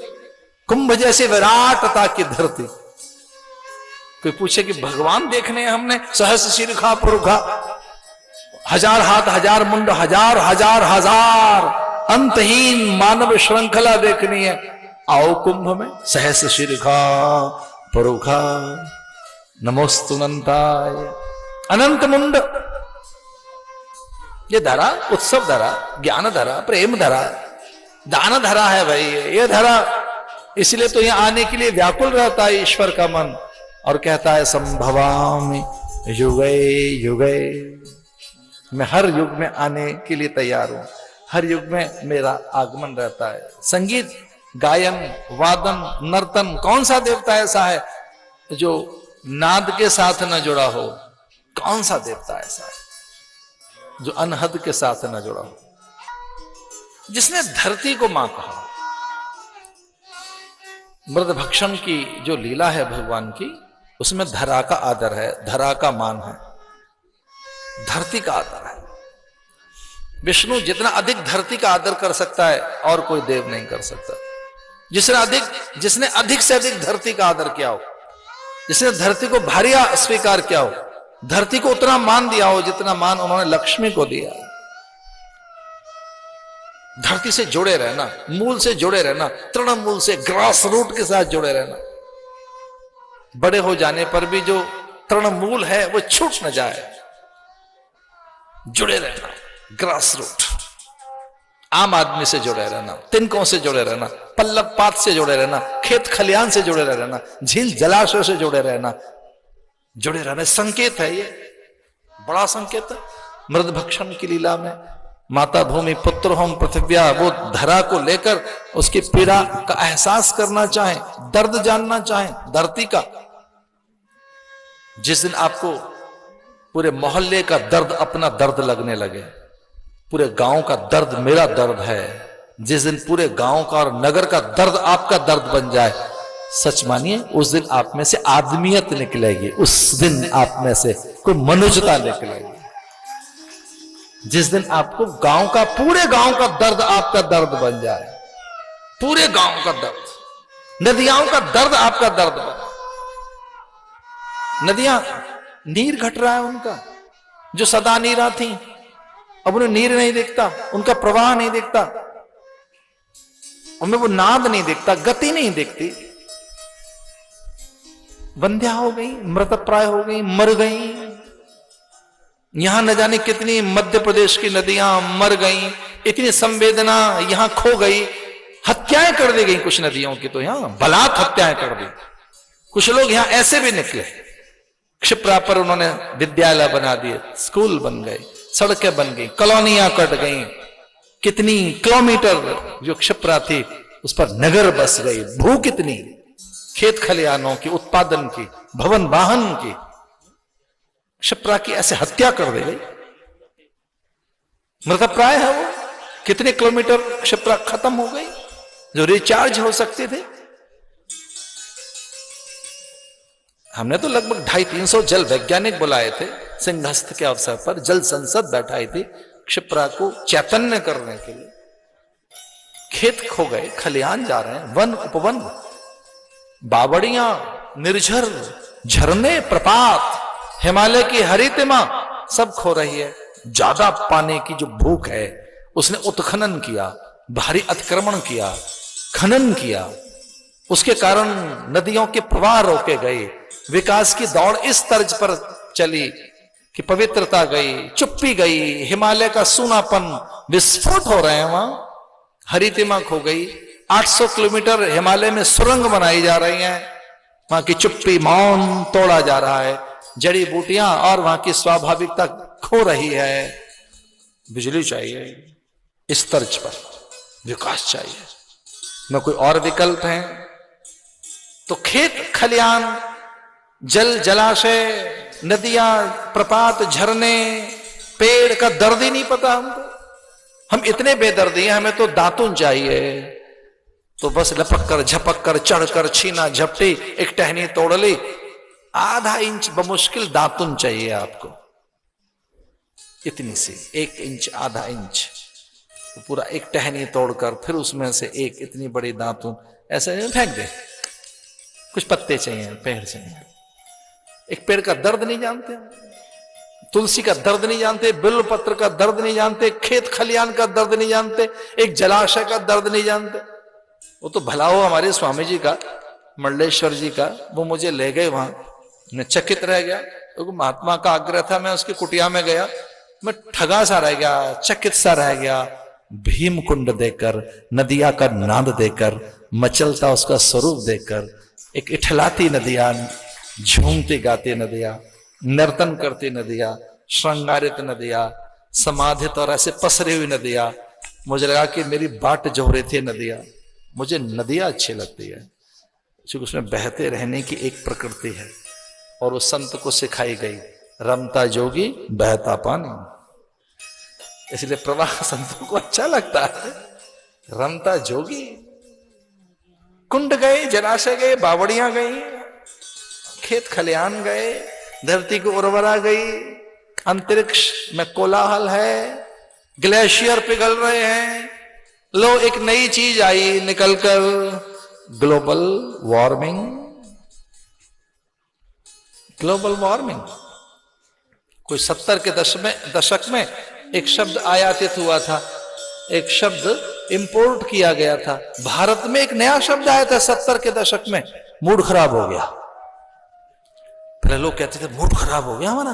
कुंभ जैसी विराटता की धरती। कोई पूछे कि भगवान देखने हमने सहस्र शीर्षा पुरुखा, हजार हाथ, हजार मुंड, हजार हजार हजार अंतहीन मानव श्रृंखला देखनी है, आओ कुंभ में सहस्र शीर्षा पुरुखा, नमोस्तुनंताय। अनंत मुंड, ये धरा उत्सव धरा, ज्ञान धरा, प्रेम धरा, दान धरा है भाई, ये धरा। इसलिए तो यहां आने के लिए व्याकुल रहता है ईश्वर का मन, और कहता है संभवामि युगे युगे, मैं हर युग में आने के लिए तैयार हूं, हर युग में मेरा आगमन रहता है। संगीत, गायन, वादन, नर्तन, कौन सा देवता ऐसा है जो नाद के साथ न जुड़ा हो? कौन सा देवता ऐसा है जो अनहद के साथ न जुड़ा हो? जिसने धरती को मां कहा, मृद भक्षण की जो लीला है भगवान की, उसमें धरा का आदर है, धरा का मान है, धरती का आदर है। विष्णु जितना अधिक धरती का आदर कर सकता है और कोई देव नहीं कर सकता। जिसने अधिक से अधिक धरती का आदर किया हो, जिसने धरती को भारी स्वीकार किया हो, धरती को उतना मान दिया हो जितना मान उन्होंने लक्ष्मी को दिया। धरती से जुड़े रहना, मूल से जुड़े रहना, तृणमूल से, ग्रास रूट के साथ जुड़े रहना। बड़े हो जाने पर भी जो तृणमूल है वो छूट न जाए, जुड़े रहना, ग्रास रूट, आम आदमी से जुड़े रहना, तिनकों से जुड़े रहना, पल्लव पात से जुड़े रहना, खेत खलियान से जुड़े रहना, झील जलाशय से जुड़े रहना, जुड़े रहना। संकेत है, ये बड़ा संकेत है। मृद भक्षण की लीला में माता भूमि पुत्र होम पृथ्व्या, वो धरा को लेकर उसकी पीड़ा का एहसास करना चाहे, दर्द जानना चाहे धरती का। जिस दिन आपको पूरे मोहल्ले का दर्द अपना दर्द लगने लगे, पूरे गांव का दर्द मेरा दर्द है, जिस दिन पूरे गांव का और नगर का दर्द आपका दर्द बन जाए, सच मानिए उस दिन आप में से आदमियत निकलेगी, उस दिन आप में से कोई मनुष्यता निकलेगी। जिस दिन आपको गांव का, पूरे गांव का दर्द आपका दर्द बन जाए, पूरे गांव का दर्द, नदियों का दर्द आपका दर्द बन। नदियां, नीर घट रहा है उनका, जो सदा नीरा थी, अब उन्हें नीर नहीं दिखता, उनका प्रवाह नहीं दिखता, उनमें वो नाद नहीं दिखता, गति नहीं दिखती, बंध्या हो गई, मृतप्राय हो गई, मर गई। यहां न जाने कितनी मध्य प्रदेश की नदियां मर गई, इतनी संवेदना यहां खो गई, हत्याएं कर दी गई कुछ नदियों की, तो यहां बलात् हत्याएं कर दी। कुछ लोग यहां ऐसे भी निकले, क्षिप्रा पर उन्होंने विद्यालय बना दिए, स्कूल बन गए, सड़कें बन गई, कॉलोनियां कट गई, कितनी किलोमीटर जो क्षिप्रा थी उस पर नगर बस गई। भूख कितनी, खेत खलियानों की, उत्पादन की, भवन वाहन की, क्षिप्रा की ऐसे हत्या कर दी गई। मृतप्राय है वो। कितने किलोमीटर क्षिप्रा खत्म हो गई जो रिचार्ज हो सकते थे। हमने तो लगभग 250-300 जल वैज्ञानिक बुलाए थे सिंहस्थ के अवसर पर। जल संसद बैठाई थी क्षिप्रा को चैतन्य करने के लिए। खेत खो गए, खलियान जा रहे हैं, वन उपवन, बावड़ियां, निर्झर, झरने, प्रपात, हिमालय की हरितिमा सब खो रही है। ज्यादा पाने की जो भूख है उसने उत्खनन किया, भारी अतिक्रमण किया, खनन किया। उसके कारण नदियों के प्रवाह रोके गए। विकास की दौड़ इस तर्ज पर चली कि पवित्रता गई, चुप्पी गई, हिमालय का सूनापन, विस्फोट हो रहे हैं वहां, हरितिमा खो गई। 800 किलोमीटर हिमालय में सुरंग बनाई जा रही हैं, वहां की चुप्पी, मौन तोड़ा जा रहा है, जड़ी बूटियां और वहां की स्वाभाविकता खो रही है। बिजली चाहिए, इस तर्ज पर विकास चाहिए, न कोई और विकल्प है। तो खेत खलियान, जल जलाशय, नदियां, प्रपात, झरने, पेड़ का दर्द ही नहीं पता हमको। हम इतने बेदर्दी हैं, हमें तो दातुन चाहिए, तो बस लपक कर, झपक कर, चढ़ कर, छीना झपटी, एक टहनी तोड़ ली। आधा इंच बमुश्किल दातुन चाहिए आपको, इतनी सी 1 इंच, आधा इंच, तो पूरा एक टहनी तोड़कर फिर उसमें से एक इतनी बड़ी दातुन ऐसे फेंक दे। कुछ पत्ते चाहिए, पेड़ चाहिए। एक पेड़ का दर्द नहीं जानते, तुलसी का दर्द नहीं जानते, बिल्व पत्र का दर्द नहीं जानते, खेत खलियान का दर्द नहीं जानते, एक जलाशय का दर्द नहीं जानते। वो तो भला हो हमारे स्वामी जी का, मंडलेश्वर जी का, वो मुझे ले गए वहां, मैं चकित रह गया। तो महात्मा का आग्रह था, मैं उसकी कुटिया में गया, मैं ठगा सा रह गया, चकित सा रह गया। भीम कुंड देकर, नदिया का नाद देकर, मचलता उसका स्वरूप देकर, एक इठलाती नदियां, झूमती गाती नदियां, नर्तन करती नदियां, श्रृंगारित नदियां, समाधित और ऐसे पसरी हुई नदियां। मुझे लगा कि मेरी बाट जो रही थी नदियां, मुझे नदियां अच्छी लगती है क्योंकि उसमें बहते रहने की एक प्रकृति है और उस संत को सिखाई गई, रमता जोगी बहता पानी। इसलिए प्रवाह संतों को अच्छा लगता है। रमता जोगी, कुंड गए, जलाशय गए, बावड़ियां गई, खेत खलियान गए, धरती की उर्वरा गई, अंतरिक्ष में कोलाहल है, ग्लेशियर पिघल रहे हैं। लो एक नई चीज आई निकलकर, ग्लोबल वार्मिंग। ग्लोबल वार्मिंग कोई 70 के दशक में एक शब्द आयातित हुआ था, एक शब्द इंपोर्ट किया गया था। भारत में एक नया शब्द आया था 70 के दशक में, मूड खराब हो गया। पहले लोग कहते थे मूड खराब हो गया हमारा,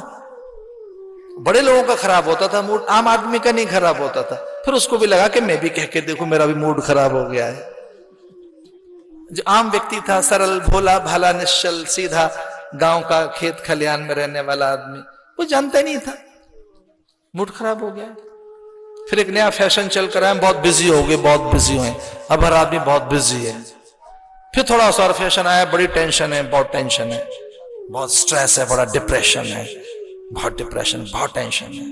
बड़े लोगों का खराब होता था मूड, आम आदमी का नहीं खराब होता था। फिर उसको भी लगा कि मैं भी कह के देखूं मेरा भी मूड खराब हो गया है। जो आम व्यक्ति था, सरल, भोला भाला, निश्चल, सीधा, गांव का खेत खलियान में रहने वाला आदमी, वो जानता ही नहीं था, मूड खराब हो गया। फिर एक नया फैशन चल कर आया, बहुत बिजी हो गए, बहुत बिजी हुए, अब हर आदमी बहुत बिजी है। फिर थोड़ा सा और फैशन आया, बड़ी टेंशन है, बहुत टेंशन है, बहुत स्ट्रेस है, बड़ा डिप्रेशन है, बहुत डिप्रेशन, बहुत टेंशन है।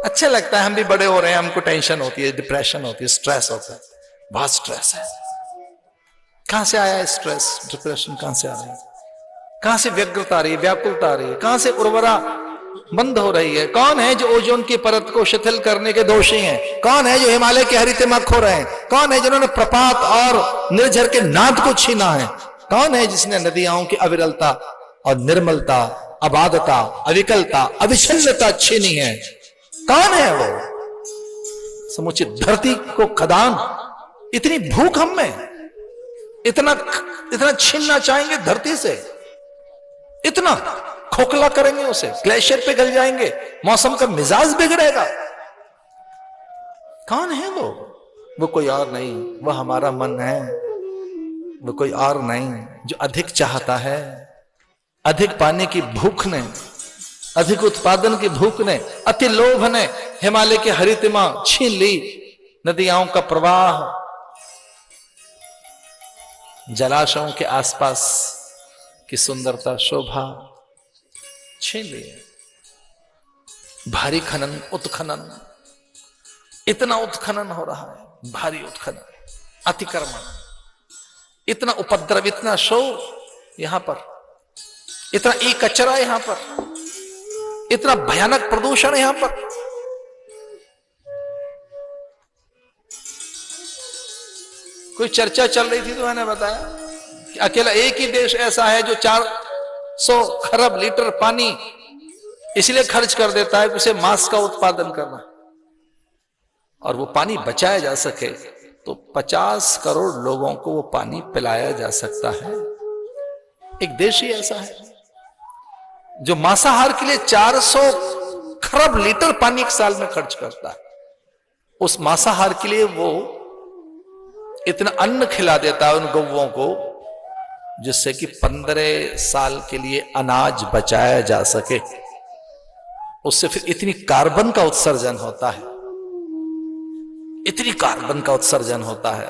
अच्छा लगता है, हम भी बड़े हो रहे हैं, हमको टेंशन होती है, डिप्रेशन होती है, स्ट्रेस होता है, बहुत स्ट्रेस है। कहां से आया स्ट्रेस, डिप्रेशन कहां से आ रही है? कहां से व्यग्रता आ रही है, व्याकुलता आ रही है? कहां से उर्वरा बंद हो रही है? कौन है जो ओजोन की परत को शिथिल करने के दोषी हैं? कौन है जो हिमालय की हरितिमा खो रहे हैं? कौन है जिन्होंने प्रपात और निर्झर के नाद को छीना है? कौन है जिसने नदियों की अविरलता और निर्मलता, अबाधता, अविकलता, अविच्छिन्नता छीनी है? कौन है वो? समुचित धरती को खदान, इतनी भूख हम में, इतना छीनना चाहेंगे धरती से, इतना खोखला करेंगे उसे, ग्लेशियर पे गल जाएंगे, मौसम का मिजाज बिगड़ेगा। कौन है वो? वो कोई और नहीं, वो हमारा मन है। वो कोई और नहीं, जो अधिक चाहता है, अधिक पाने की भूख ने, अधिक उत्पादन की भूख ने, अति लोभ ने हिमालय की हरितिमा छीन ली, नदियों का प्रवाह, जलाशयों के आसपास की सुंदरता, शोभा छीन लिए। भारी खनन, उत्खनन, इतना उत्खनन हो रहा है, भारी उत्खनन, अतिक्रमण, इतना उपद्रव, इतना शोर यहां पर, इतना ई कचरा यहां पर, इतना भयानक प्रदूषण यहां पर। कोई चर्चा चल रही थी तो मैंने बताया कि अकेला एक ही देश ऐसा है जो 400 खरब लीटर पानी इसलिए खर्च कर देता है कि उसे मांस का उत्पादन करना, और वो पानी बचाया जा सके तो 50 करोड़ लोगों को वो पानी पिलाया जा सकता है। एक देश ही ऐसा है जो मांसाहार के लिए 400 खरब लीटर पानी एक साल में खर्च करता है। उस मांसाहार के लिए वो इतना अन्न खिला देता है उन गौओं को जिससे कि 15 साल के लिए अनाज बचाया जा सके। उससे फिर इतनी कार्बन का उत्सर्जन होता है, इतनी कार्बन का उत्सर्जन होता है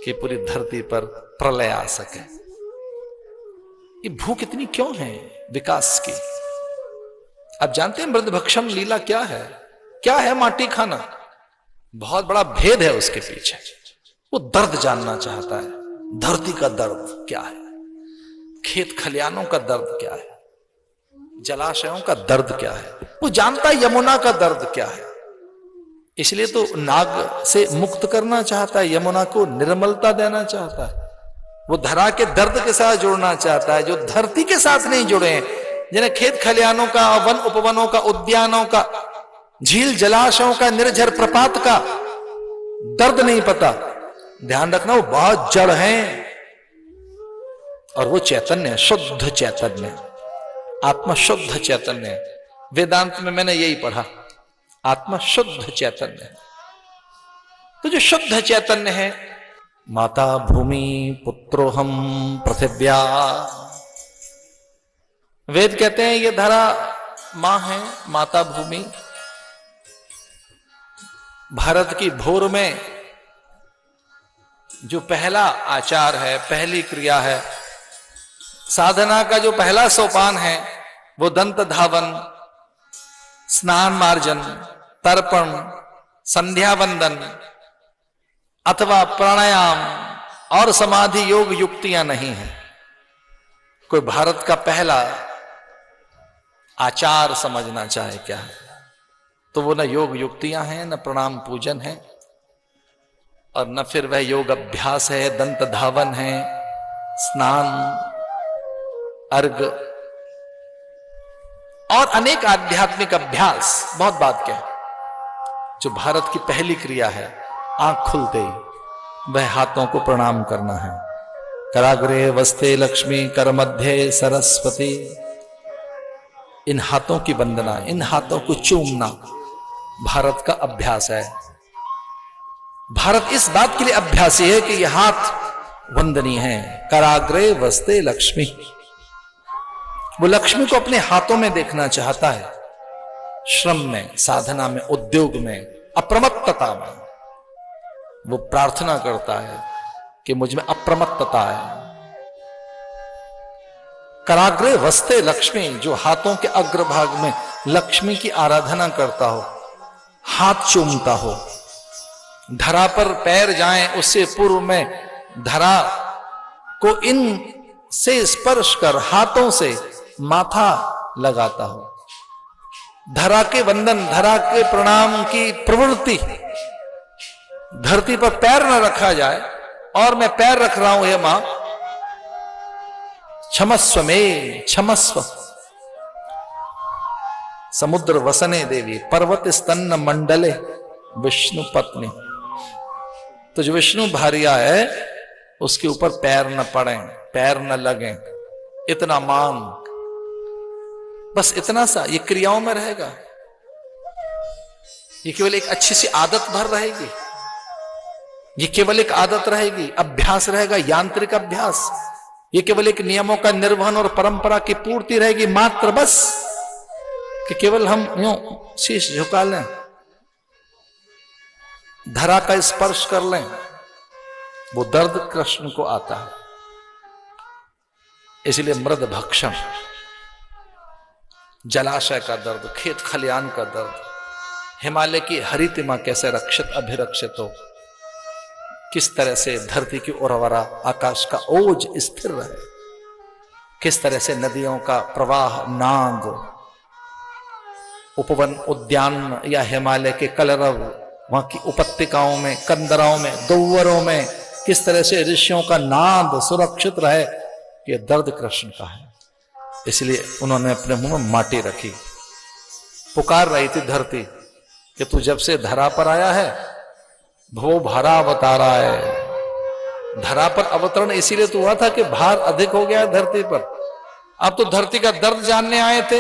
कि पूरी धरती पर प्रलय आ सके। ये भूख इतनी क्यों है विकास की? आप जानते हैं मृदभक्षण लीला क्या है? क्या है माटी खाना? बहुत बड़ा भेद है उसके पीछे। वो दर्द जानना चाहता है, धरती का दर्द क्या है, खेत खलियानों का दर्द क्या है, जलाशयों का दर्द क्या है। वो जानता है यमुना का दर्द क्या है, इसलिए तो नाग से मुक्त करना चाहता है, यमुना को निर्मलता देना चाहता है। वो धरा के दर्द के साथ जुड़ना चाहता है जो धरती के साथ नहीं जुड़े हैं, जिन्हें खेत खलियानों का, वन उपवनों का, उद्यानों का, झील जलाशयों का, निर्झर प्रपात का दर्द नहीं पता। ध्यान रखना, वो बहुत जड़ हैं और वो चैतन्य, शुद्ध चैतन्य, आत्मा शुद्ध चैतन्य। वेदांत में मैंने यही पढ़ा, आत्मा शुद्ध चैतन्य। तो जो शुद्ध चैतन्य है, माता भूमि पुत्रोहम पृथिव्या, वेद कहते हैं ये धरा मां है, माता भूमि। भारत की भोर में जो पहला आचार है, पहली क्रिया है, साधना का जो पहला सोपान है, वो दंत धावन, स्नान मार्जन, तर्पण, संध्या वंदन अथवा प्राणायाम और समाधि योग युक्तियां नहीं है। कोई भारत का पहला आचार समझना चाहे क्या है तो वो न योग युक्तियां हैं, न प्रणाम पूजन है, और न फिर वह योग अभ्यास है, दंत धावन है, स्नान, अर्घ और अनेक आध्यात्मिक अभ्यास। बहुत बात क्या है। जो भारत की पहली क्रिया है, आंख खुलते ही वह हाथों को प्रणाम करना है। कराग्रे वस्ते लक्ष्मी, कर मध्य सरस्वती। इन हाथों की वंदना, इन हाथों को चूमना भारत का अभ्यास है। भारत इस बात के लिए अभ्यासी है कि यह हाथ वंदनीय है। कराग्रे वस्ते लक्ष्मी, वो लक्ष्मी को अपने हाथों में देखना चाहता है। श्रम में, साधना में, उद्योग में, अप्रमत्तता में वो प्रार्थना करता है कि मुझ में अप्रमत्तता है। कराग्रे वस्ते लक्ष्मी, जो हाथों के अग्रभाग में लक्ष्मी की आराधना करता हो, हाथ चूमता हो, धरा पर पैर जाएं उससे पूर्व में धरा को इन से स्पर्श कर हाथों से माथा लगाता हो। धरा के वंदन, धरा के प्रणाम की प्रवृत्ति, धरती पर पैर न रखा जाए और मैं पैर रख रहा हूं, हे मां क्षमस्व में, क्षमस्व। समुद्र वसने देवी, पर्वत स्तन्न मंडले विष्णु पत्नी। तो जो विष्णु भारिया है उसके ऊपर पैर न पड़े, पैर न लगे, इतना मांग, बस इतना सा। ये क्रियाओं में रहेगा, ये केवल एक अच्छी सी आदत भर रहेगी, ये केवल एक आदत रहेगी, अभ्यास रहेगा, यांत्रिक अभ्यास। ये केवल एक नियमों का निर्वहन और परंपरा की पूर्ति रहेगी मात्र, बस कि केवल हम यूं शीश झुका लें। धरा का स्पर्श कर लें, वो दर्द कृष्ण को आता है। इसलिए मृद भक्षण, जलाशय का दर्द, खेत खलियान का दर्द, हिमालय की हरितिमा कैसे रक्षित अभिरक्षित हो, किस तरह से धरती की उर्वरा, आकाश का ओज स्थिर रहे, किस तरह से नदियों का प्रवाह, नाद, उपवन उद्यान या हिमालय के कलरव, वहां की उपत्यकाओं में, कंदराओं में, दोवरों में किस तरह से ऋषियों का नाद सुरक्षित रहे, ये दर्द कृष्ण का है। इसलिए उन्होंने अपने मुंह में माटी रखी, पुकार रही थी धरती कि तू जब से धरा पर आया है, भो भारा अवतारा है। धरा पर अवतरण इसीलिए तो हुआ था कि भार अधिक हो गया है धरती पर। अब तो धरती का दर्द जानने आए थे।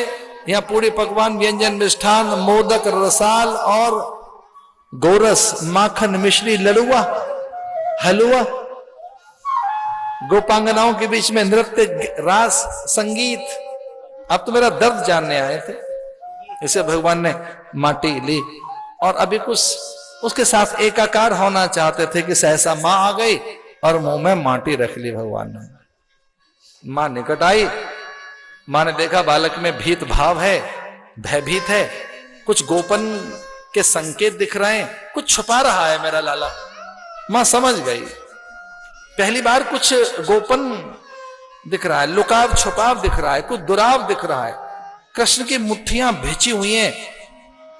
यहां पूरी पकवान, व्यंजन, मिष्ठान, मोदक, रसाल और गोरस, माखन, मिश्री, लड़ुआ, हलवा, गोपांगनाओं के बीच में नृत्य, रास, संगीत। अब तो मेरा दर्द जानने आए थे। इसे भगवान ने माटी ली और अभी कुछ उसके साथ एकाकार होना चाहते थे कि सहसा मां आ गई और मुंह में माटी रख ली भगवान ने। मां निकट आई, मां ने देखा बालक में भीत भाव है, भयभीत है, कुछ गोपन के संकेत दिख रहे हैं, कुछ छुपा रहा है मेरा लाला। मां समझ गई, पहली बार कुछ गोपन दिख रहा है, लुकाव छुपाव दिख रहा है, कुछ दुराव दिख रहा है। कृष्ण की मुट्ठियां भिंची हुई हैं,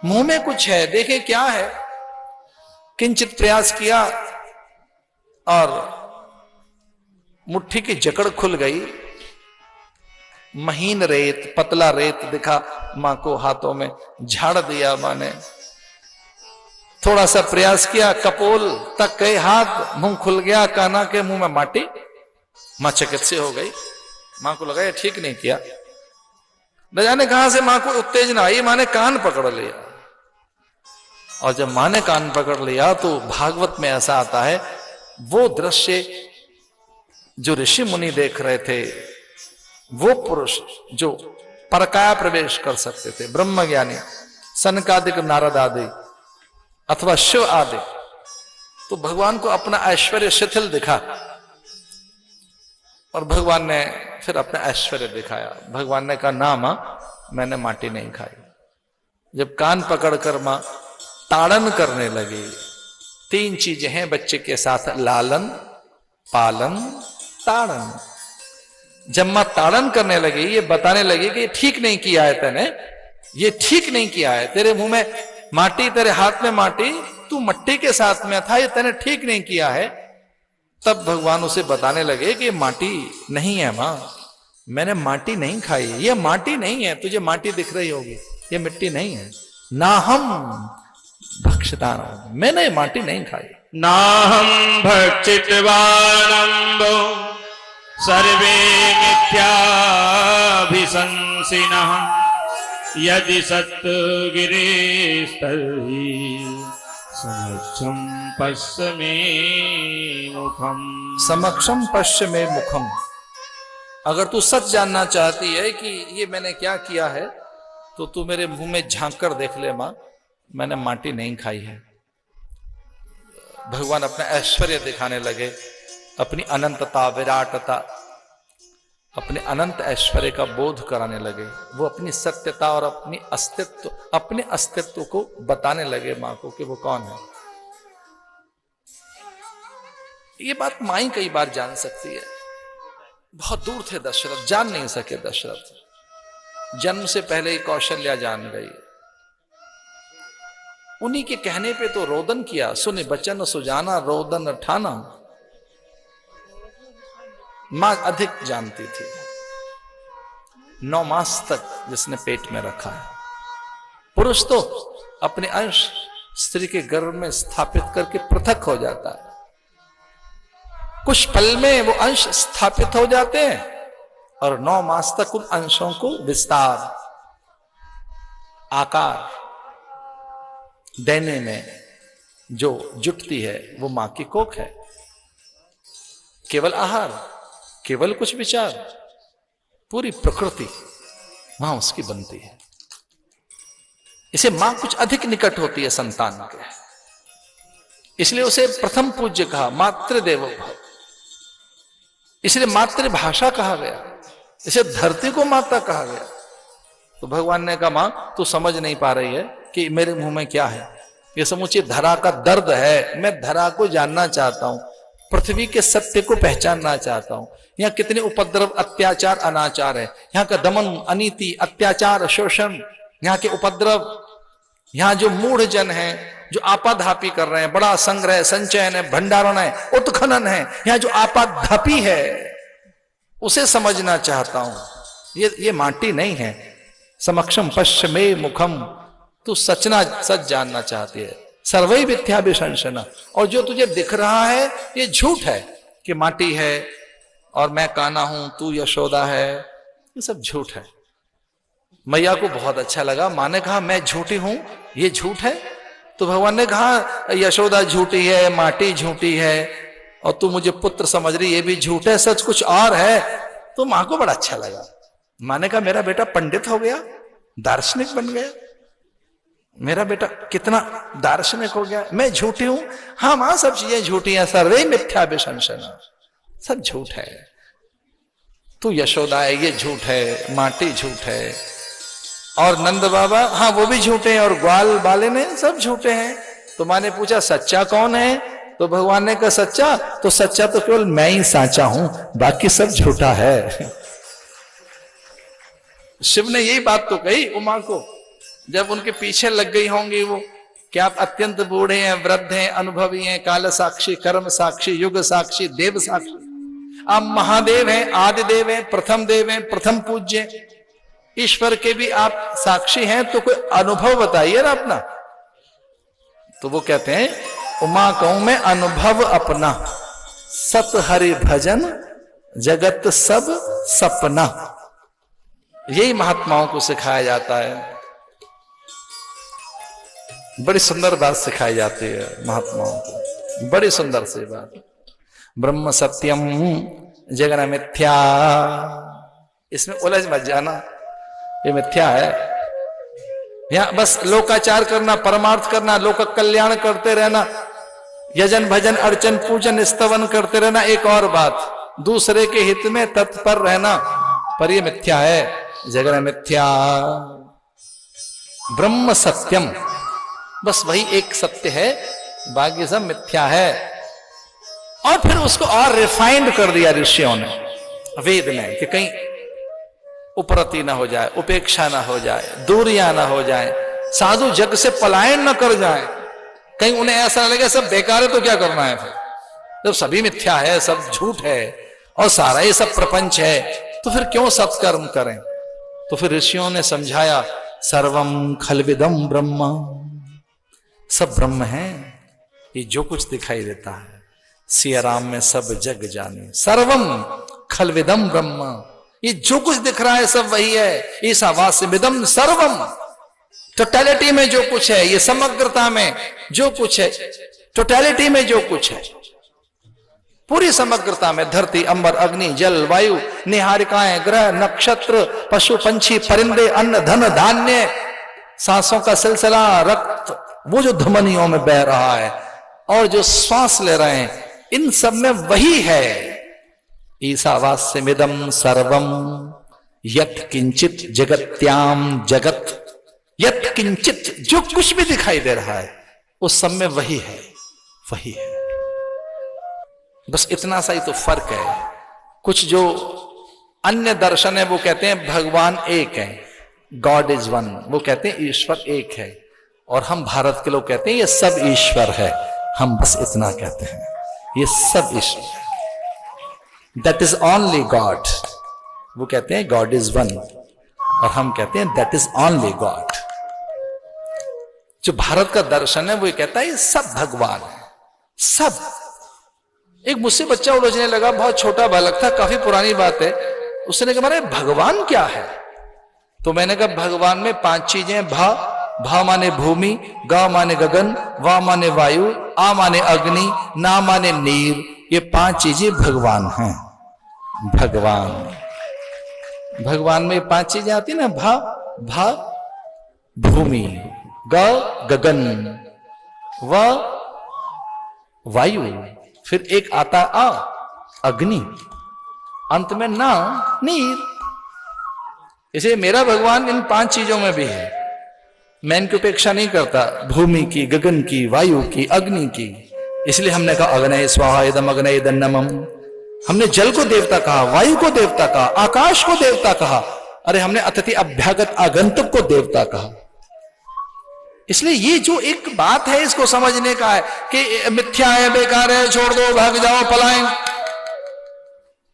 मुंह में कुछ है, देखे क्या है। किंचित प्रयास किया और मुट्ठी की जकड़ खुल गई। महीन रेत, पतला रेत दिखा मां को हाथों में, झाड़ दिया मां ने। थोड़ा सा प्रयास किया, कपोल तक गए हाथ, मुंह खुल गया, कान्हा के मुंह में माटी। मां चकित से हो गई, मां को लगा ये ठीक नहीं किया। न जाने कहां से मां को उत्तेजना आई, मां ने कान पकड़ लिया। और जब मां ने कान पकड़ लिया तो भागवत में ऐसा आता है, वो दृश्य जो ऋषि मुनि देख रहे थे, वो पुरुष जो परकाया प्रवेश कर सकते थे, ब्रह्म ज्ञानी, सनकादिक, नारद आदि अथवा शिव आदि, तो भगवान को अपना ऐश्वर्य शिथिल दिखा और भगवान ने फिर अपना ऐश्वर्य दिखाया। भगवान ने कहा ना मां, मैंने माटी नहीं खाई। जब कान पकड़कर मां ताड़न करने लगी, तीन चीजें हैं बच्चे के साथ, लालन, पालन, ताड़न। जब मां ताड़न करने लगी, ये बताने लगी कि ये ठीक नहीं किया है तूने, ये ठीक नहीं किया है, तेरे मुंह में माटी, तेरे हाथ में माटी, तू मट्टी के साथ में था, ये तूने ठीक नहीं किया है। तब भगवान उसे बताने लगे कि ये माटी नहीं है मां, मैंने माटी नहीं खाई, ये माटी नहीं है, तुझे माटी दिख रही होगी, ये मिट्टी नहीं है। ना हम भक्षिता, मैंने माटी नहीं खाई। नाहं भक्षितवानम्बो सर्वे मिथ्याभिशंसिनः यदि सत्गिरिस्तर्हि समक्षं पश्य मे मुखम। समक्षम पश्य मे मुखम। अगर तू सच जानना चाहती है कि ये मैंने क्या किया है, तो तू मेरे मुंह में झांक कर देख ले मां, मैंने माटी नहीं खाई है। भगवान अपना ऐश्वर्य दिखाने लगे, अपनी अनंतता, विराटता, अपने अनंत ऐश्वर्य का बोध कराने लगे। वो अपनी सत्यता और अपने अस्तित्व को बताने लगे मां को कि वो कौन है। ये बात मां ही कई बार जान सकती है। बहुत दूर थे दशरथ, जान नहीं सके दशरथ। जन्म से पहले ही कौशल्या जान गई। उन्हीं के कहने पे तो रोदन किया, सुने बचन सुजाना रोदन ठाना। मां अधिक जानती थी। 9 मास तक जिसने पेट में रखा है। पुरुष तो अपने अंश स्त्री के गर्भ में स्थापित करके पृथक हो जाता है। कुछ पल में वो अंश स्थापित हो जाते हैं और 9 मास तक उन अंशों को विस्तार, आकार देने में जो जुटती है वो मां की कोख है। केवल आहार, केवल कुछ विचार, पूरी प्रकृति वहां उसकी बनती है। इसे मां कुछ अधिक निकट होती है संतान के। इसलिए उसे प्रथम पूज्य कहा, मातृदेवो भव। इसलिए मातृभाषा कहा गया, इसे धरती को माता कहा गया। तो भगवान ने कहा, मां तू समझ नहीं पा रही है कि मेरे मुंह में क्या है। ये समूची धरा का दर्द है, मैं धरा को जानना चाहता हूं, पृथ्वी के सत्य को पहचानना चाहता हूं। यहाँ कितने उपद्रव, अत्याचार, अनाचार है, यहाँ का दमन, अनीति, अत्याचार, शोषण, यहाँ के उपद्रव, यहाँ जो मूढ़ जन है जो आपाधापी कर रहे हैं, बड़ा संग्रह, संचयन है, भंडारण है, उत्खनन है, यहाँ जो आपाधापी है उसे समझना चाहता हूं। ये माटी नहीं है। समक्षम पश्चिमे मुखम, तू सच जानना चाहती है। सर्वै मिथ्याभिशंसना, और जो तुझे दिख रहा है ये झूठ है कि माटी है और मैं कान्हा हूं, तू यशोदा है, ये सब झूठ है। मैया को बहुत अच्छा लगा, मां ने कहा मैं झूठी हूं, ये झूठ है। तो भगवान ने कहा यशोदा झूठी है, माटी झूठी है, और तू मुझे पुत्र समझ रही, ये भी झूठ है, सच कुछ और है। तो मां को बड़ा अच्छा लगा। मां ने कहा मेरा बेटा पंडित हो गया, दार्शनिक बन गया, मेरा बेटा कितना दार्शनिक हो गया। मैं झूठी हूं, हाँ मां सब चीजें झूठी हैं, सर्वे मिथ्याभिशंसना, सब झूठ है। तू यशोदा है, ये झूठ है, माटी झूठ है, और नंद बाबा हाँ वो भी झूठे हैं, और ग्वाल बाले ने सब झूठे हैं। तो मां ने पूछा सच्चा कौन है? तो भगवान ने कहा सच्चा तो केवल मैं ही साचा हूं, बाकी सब झूठा है। शिव ने यही बात तो कही उमा को, जब उनके पीछे लग गई होंगी वो कि आप अत्यंत बूढ़े हैं, वृद्ध हैं, अनुभवी हैं, काल साक्षी, कर्म साक्षी, युग साक्षी, देव साक्षी, आप महादेव हैं, आदि देव हैं, प्रथम देव हैं, प्रथम पूज्य, ईश्वर के भी आप साक्षी हैं, तो कोई अनुभव बताइए ना अपना। तो वो कहते हैं उमा कहूं मैं अनुभव अपना, सत हरि भजन जगत सब सपना। यही महात्माओं को सिखाया जाता है। बड़ी सुंदर बात सिखाई जाती है महात्माओं को, बड़ी सुंदर सी बात। ब्रह्म सत्यम जगन मिथ्या, इसमें उलझ मत जाना, ये मिथ्या है। यहां बस लोकाचार करना, परमार्थ करना, लोक कल्याण करते रहना, यजन भजन अर्चन पूजन स्तवन करते रहना एक और बात, दूसरे के हित में तत्पर रहना, पर ये मिथ्या है, जगन मिथ्या। ब्रह्म सत्यम, बस वही एक सत्य है, बाकी सब मिथ्या है। और फिर उसको और रिफाइंड कर दिया ऋषियों ने, वेद ने, कि कहीं उपरति ना हो जाए, उपेक्षा ना हो जाए, दूरियां ना हो जाए, साधु जग से पलायन ना कर जाए, कहीं उन्हें ऐसा लगे सब बेकार है तो क्या करना है। फिर जब सभी मिथ्या है, सब झूठ है और सारा ये सब प्रपंच है, तो फिर क्यों सत्कर्म करें। तो फिर ऋषियों ने समझाया सर्वम खलविदम ब्रह्म, सब ब्रह्म है, ये जो कुछ दिखाई देता है सिया राम में सब जग जाने, सर्वम खलविदम ब्रह्म, ये जो कुछ दिख रहा है सब वही है। ईशावास्यमिदं सर्वम, टोटलिटी में जो कुछ है, ये समग्रता में जो कुछ है, टोटलिटी में जो कुछ है, पूरी समग्रता में धरती, अंबर, अग्नि, जल, वायु, निहारिकाएं, ग्रह, नक्षत्र, पशु पंछी, परिंदे, अन्न, धन, धान्य, सांसों का सिलसिला, रक्त वो जो धमनियों में बह रहा है और जो श्वास ले रहे हैं, इन सब में वही है। ईशावास्यमिदं सर्वम यत् किंचित जगत्याम जगत, यत् किंचित जो कुछ भी दिखाई दे रहा है उस सब में वही है, वही है। बस इतना सा ही तो फर्क है। कुछ जो अन्य दर्शन है वो कहते हैं भगवान एक है, गॉड इज वन, वो कहते हैं ईश्वर एक है, और हम भारत के लोग कहते हैं ये सब ईश्वर है। हम बस इतना कहते हैं ये सब ईश्वर है, दैट इज ओनली गॉड। वो कहते हैं गॉड इज वन, और हम कहते हैं दैट इज ओनली गॉड। जो भारत का दर्शन है वो ये कहता है ये सब भगवान है, सब। एक मुझसे बच्चा उलझने लगा, बहुत छोटा बालक था, काफी पुरानी बात है। उसने कहा महाराज भगवान क्या है? तो मैंने कहा भगवान में 5 चीजें, भा माने भूमि, गा माने गगन, वा माने वायु, आ माने अग्नि, ना माने नीर, ये 5 चीजें भगवान हैं। भगवान में 5 चीजें आती ना, भा भूमि, ग गगन, व वायु, फिर एक आता अग्नि, अंत में ना नीर। इसे मेरा भगवान इन 5 चीजों में भी है। मैं इनकी उपेक्षा नहीं करता, भूमि की, गगन की, वायु की, अग्नि की। इसलिए हमने कहा अग्नय स्वाहा इदम अग्नय दन्नमम। हमने जल को देवता कहा, वायु को देवता कहा, आकाश को देवता कहा, अरे हमने अतिथि अभ्यागत आगंतुक को देवता कहा। इसलिए ये जो एक बात है इसको समझने का है कि मिथ्या है, बेकार है, छोड़ दो, भाग जाओ, पलायन।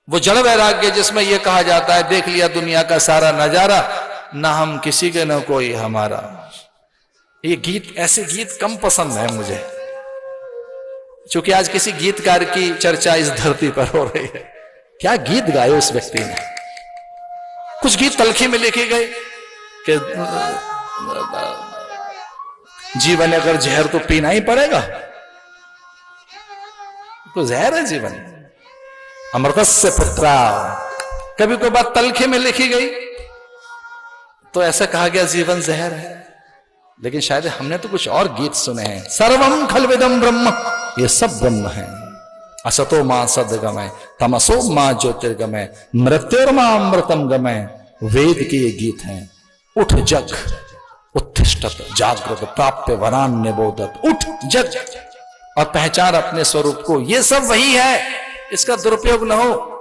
वो जड़ वैराग्य जिसमें यह कहा जाता है देख लिया दुनिया का सारा नजारा, ना हम किसी के ना कोई हमारा। ये गीत, ऐसे गीत कम पसंद है मुझे, क्योंकि आज किसी गीतकार की चर्चा इस धरती पर हो रही है। क्या गीत गाए उस व्यक्ति ने। कुछ गीत तलखी में लिखे गए कि जीवन अगर जहर तो पीना ही पड़ेगा, तो जहर है जीवन। अमृतस्य पुत्रा, कभी कोई बात तलखे में लिखी गई तो ऐसा कहा गया जीवन जहर है। लेकिन शायद हमने तो कुछ और गीत सुने हैं। सर्वम खलविदम ब्रह्म, ये सब ब्रह्म है। असतो मां सदगमय, तमसो मां ज्योतिर्गमय, मृत्युर्मा अमृतम गमय। वेद के ये गीत हैं। उठ जग उत्तिष्ठत जागृत प्राप्य वरान्य बोधत। उठ जग और पहचान अपने स्वरूप को। ये सब वही है, इसका दुरुपयोग न हो।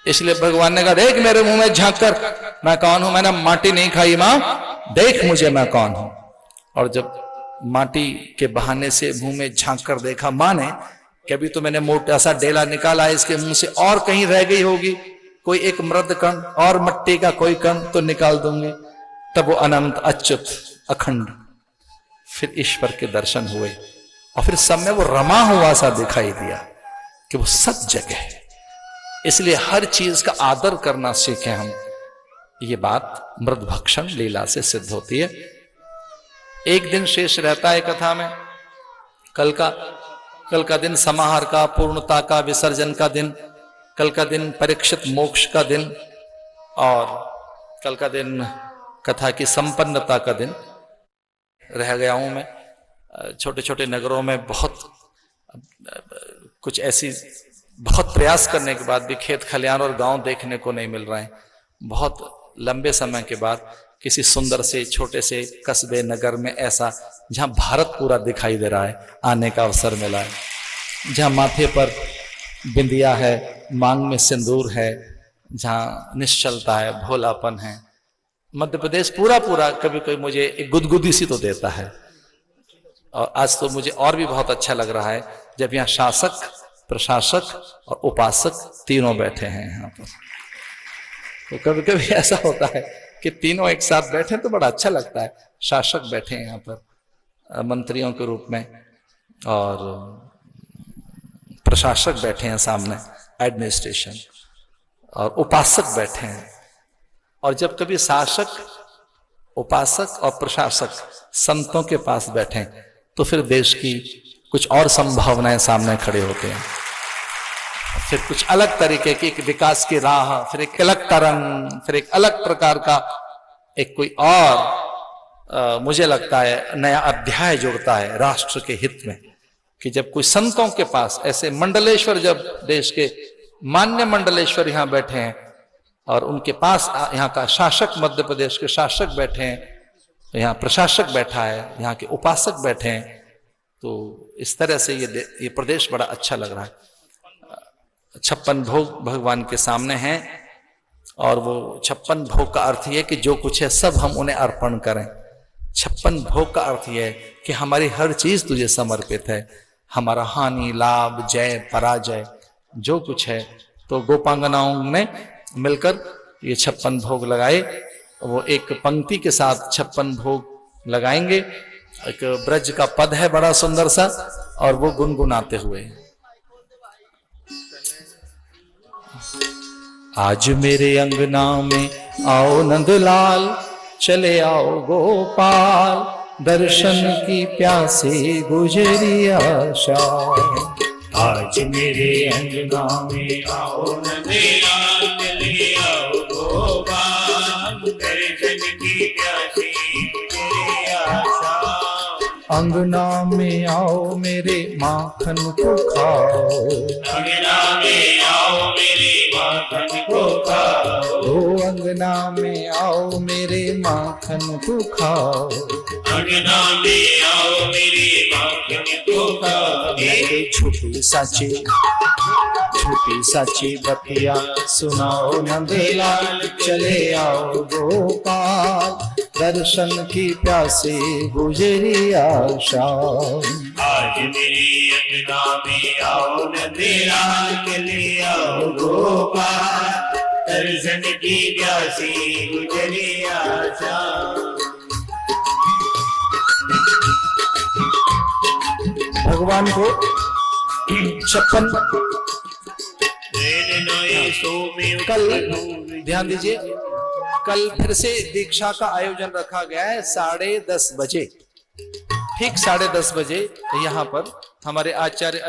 इसलिए भगवान ने कहा देख मेरे मुंह में झांक कर, मैं कौन हूं। मैंने माटी नहीं खाई मां, देख मुझे मैं कौन हूं। और जब माटी के बहाने से मुंह में झांक कर देखा मां ने, कभी तो मैंने मोटा सा डेला निकाला इसके मुंह से, और कहीं रह गई होगी कोई एक मृद कण और मट्टी का कोई कण तो निकाल दूंगी। तब वो अनंत अच्युत अखंड फिर ईश्वर के दर्शन हुए। और फिर सब में वो रमा हुआ सा दिखाई दिया कि वो सत जगह है। इसलिए हर चीज का आदर करना सीखें हम। ये बात मृद भक्षण लीला से सिद्ध होती है। एक दिन शेष रहता है कथा में, कल का दिन समाहार का, पूर्णता का, विसर्जन का दिन। कल का दिन परीक्षित मोक्ष का दिन, और कल का दिन कथा की संपन्नता का दिन। रह गया हूं मैं छोटे छोटे नगरों में, बहुत कुछ ऐसी बहुत प्रयास करने के बाद भी खेत खलियान और गांव देखने को नहीं मिल रहे हैं। बहुत लंबे समय के बाद किसी सुंदर से छोटे से कस्बे नगर में ऐसा, जहां भारत पूरा दिखाई दे रहा है, आने का अवसर मिला है। जहां माथे पर बिंदिया है, मांग में सिंदूर है, जहां निश्चलता है, भोलापन है। मध्य प्रदेश पूरा कभी कोई मुझे एक गुदगुदी सी तो देता है। और आज तो मुझे और भी बहुत अच्छा लग रहा है जब यहाँ शासक, प्रशासक और उपासक तीनों बैठे हैं यहाँ पर। तो कभी कभी ऐसा होता है कि तीनों एक साथ बैठे तो बड़ा अच्छा लगता है। शासक बैठे हैं यहाँ पर मंत्रियों के रूप में, और प्रशासक बैठे हैं सामने एडमिनिस्ट्रेशन, और उपासक बैठे हैं। और जब कभी शासक, उपासक और प्रशासक संतों के पास बैठे तो फिर देश की कुछ और संभावनाएं सामने खड़े होते हैं। फिर कुछ अलग तरीके की एक विकास की राह, फिर एक अलग तरंग, फिर एक अलग प्रकार का एक कोई और मुझे लगता है नया अध्याय जुड़ता है राष्ट्र के हित में। कि जब कोई संतों के पास ऐसे मंडलेश्वर, जब देश के मान्य मंडलेश्वर यहाँ बैठे हैं और उनके पास यहाँ का शासक, मध्य प्रदेश के शासक बैठे हैं, यहाँ प्रशासक बैठा है, यहाँ के उपासक बैठे हैं, तो इस तरह से ये प्रदेश बड़ा अच्छा लग रहा है। 56 भोग भगवान के सामने हैं, और वो 56 भोग का अर्थ ये कि जो कुछ है सब हम उन्हें अर्पण करें। 56 भोग का अर्थ यह है कि हमारी हर चीज तुझे समर्पित है। हमारा हानि, लाभ, जय, पराजय जो कुछ है। तो गोपांगनाओं ने मिलकर ये 56 भोग लगाए। वो एक पंक्ति के साथ 56 भोग लगाएंगे। एक ब्रज का पद है बड़ा सुंदर सा, और वो गुनगुनाते हुए, आज मेरे अंगना में आओ नंदलाल, चले आओ गोपाल, दर्शन की प्यासे गुजरी आशा। आज मेरे अंगना में आओ नंदलाल, चले आओ गोपाल, दर्शन की प्यासी गुजरी आशा। अंगना में आओ मेरे माखन को खाओ, अंगना में आओ मेरे माखन को खाओ, ओ अंगना में आओ मेरे माखन को खाओ, अंगना में आओ मेरे माखन को खाओ। मेरे छोटे साचे बतिया सुनाओ नंदलाल, चले आओ गोपाल, दर्शन की प्यासे गुजरिया शाम। आज मेरी अंगना में आओ नंदलाल, चले आओ गोपाल, दर्शन की प्यासी गुजरिया शाम। भगवान को 56 कल ध्यान दीजिए, कल फिर से दीक्षा का आयोजन रखा गया है 10:30 बजे, ठीक 10:30 बजे यहाँ पर हमारे आचार्य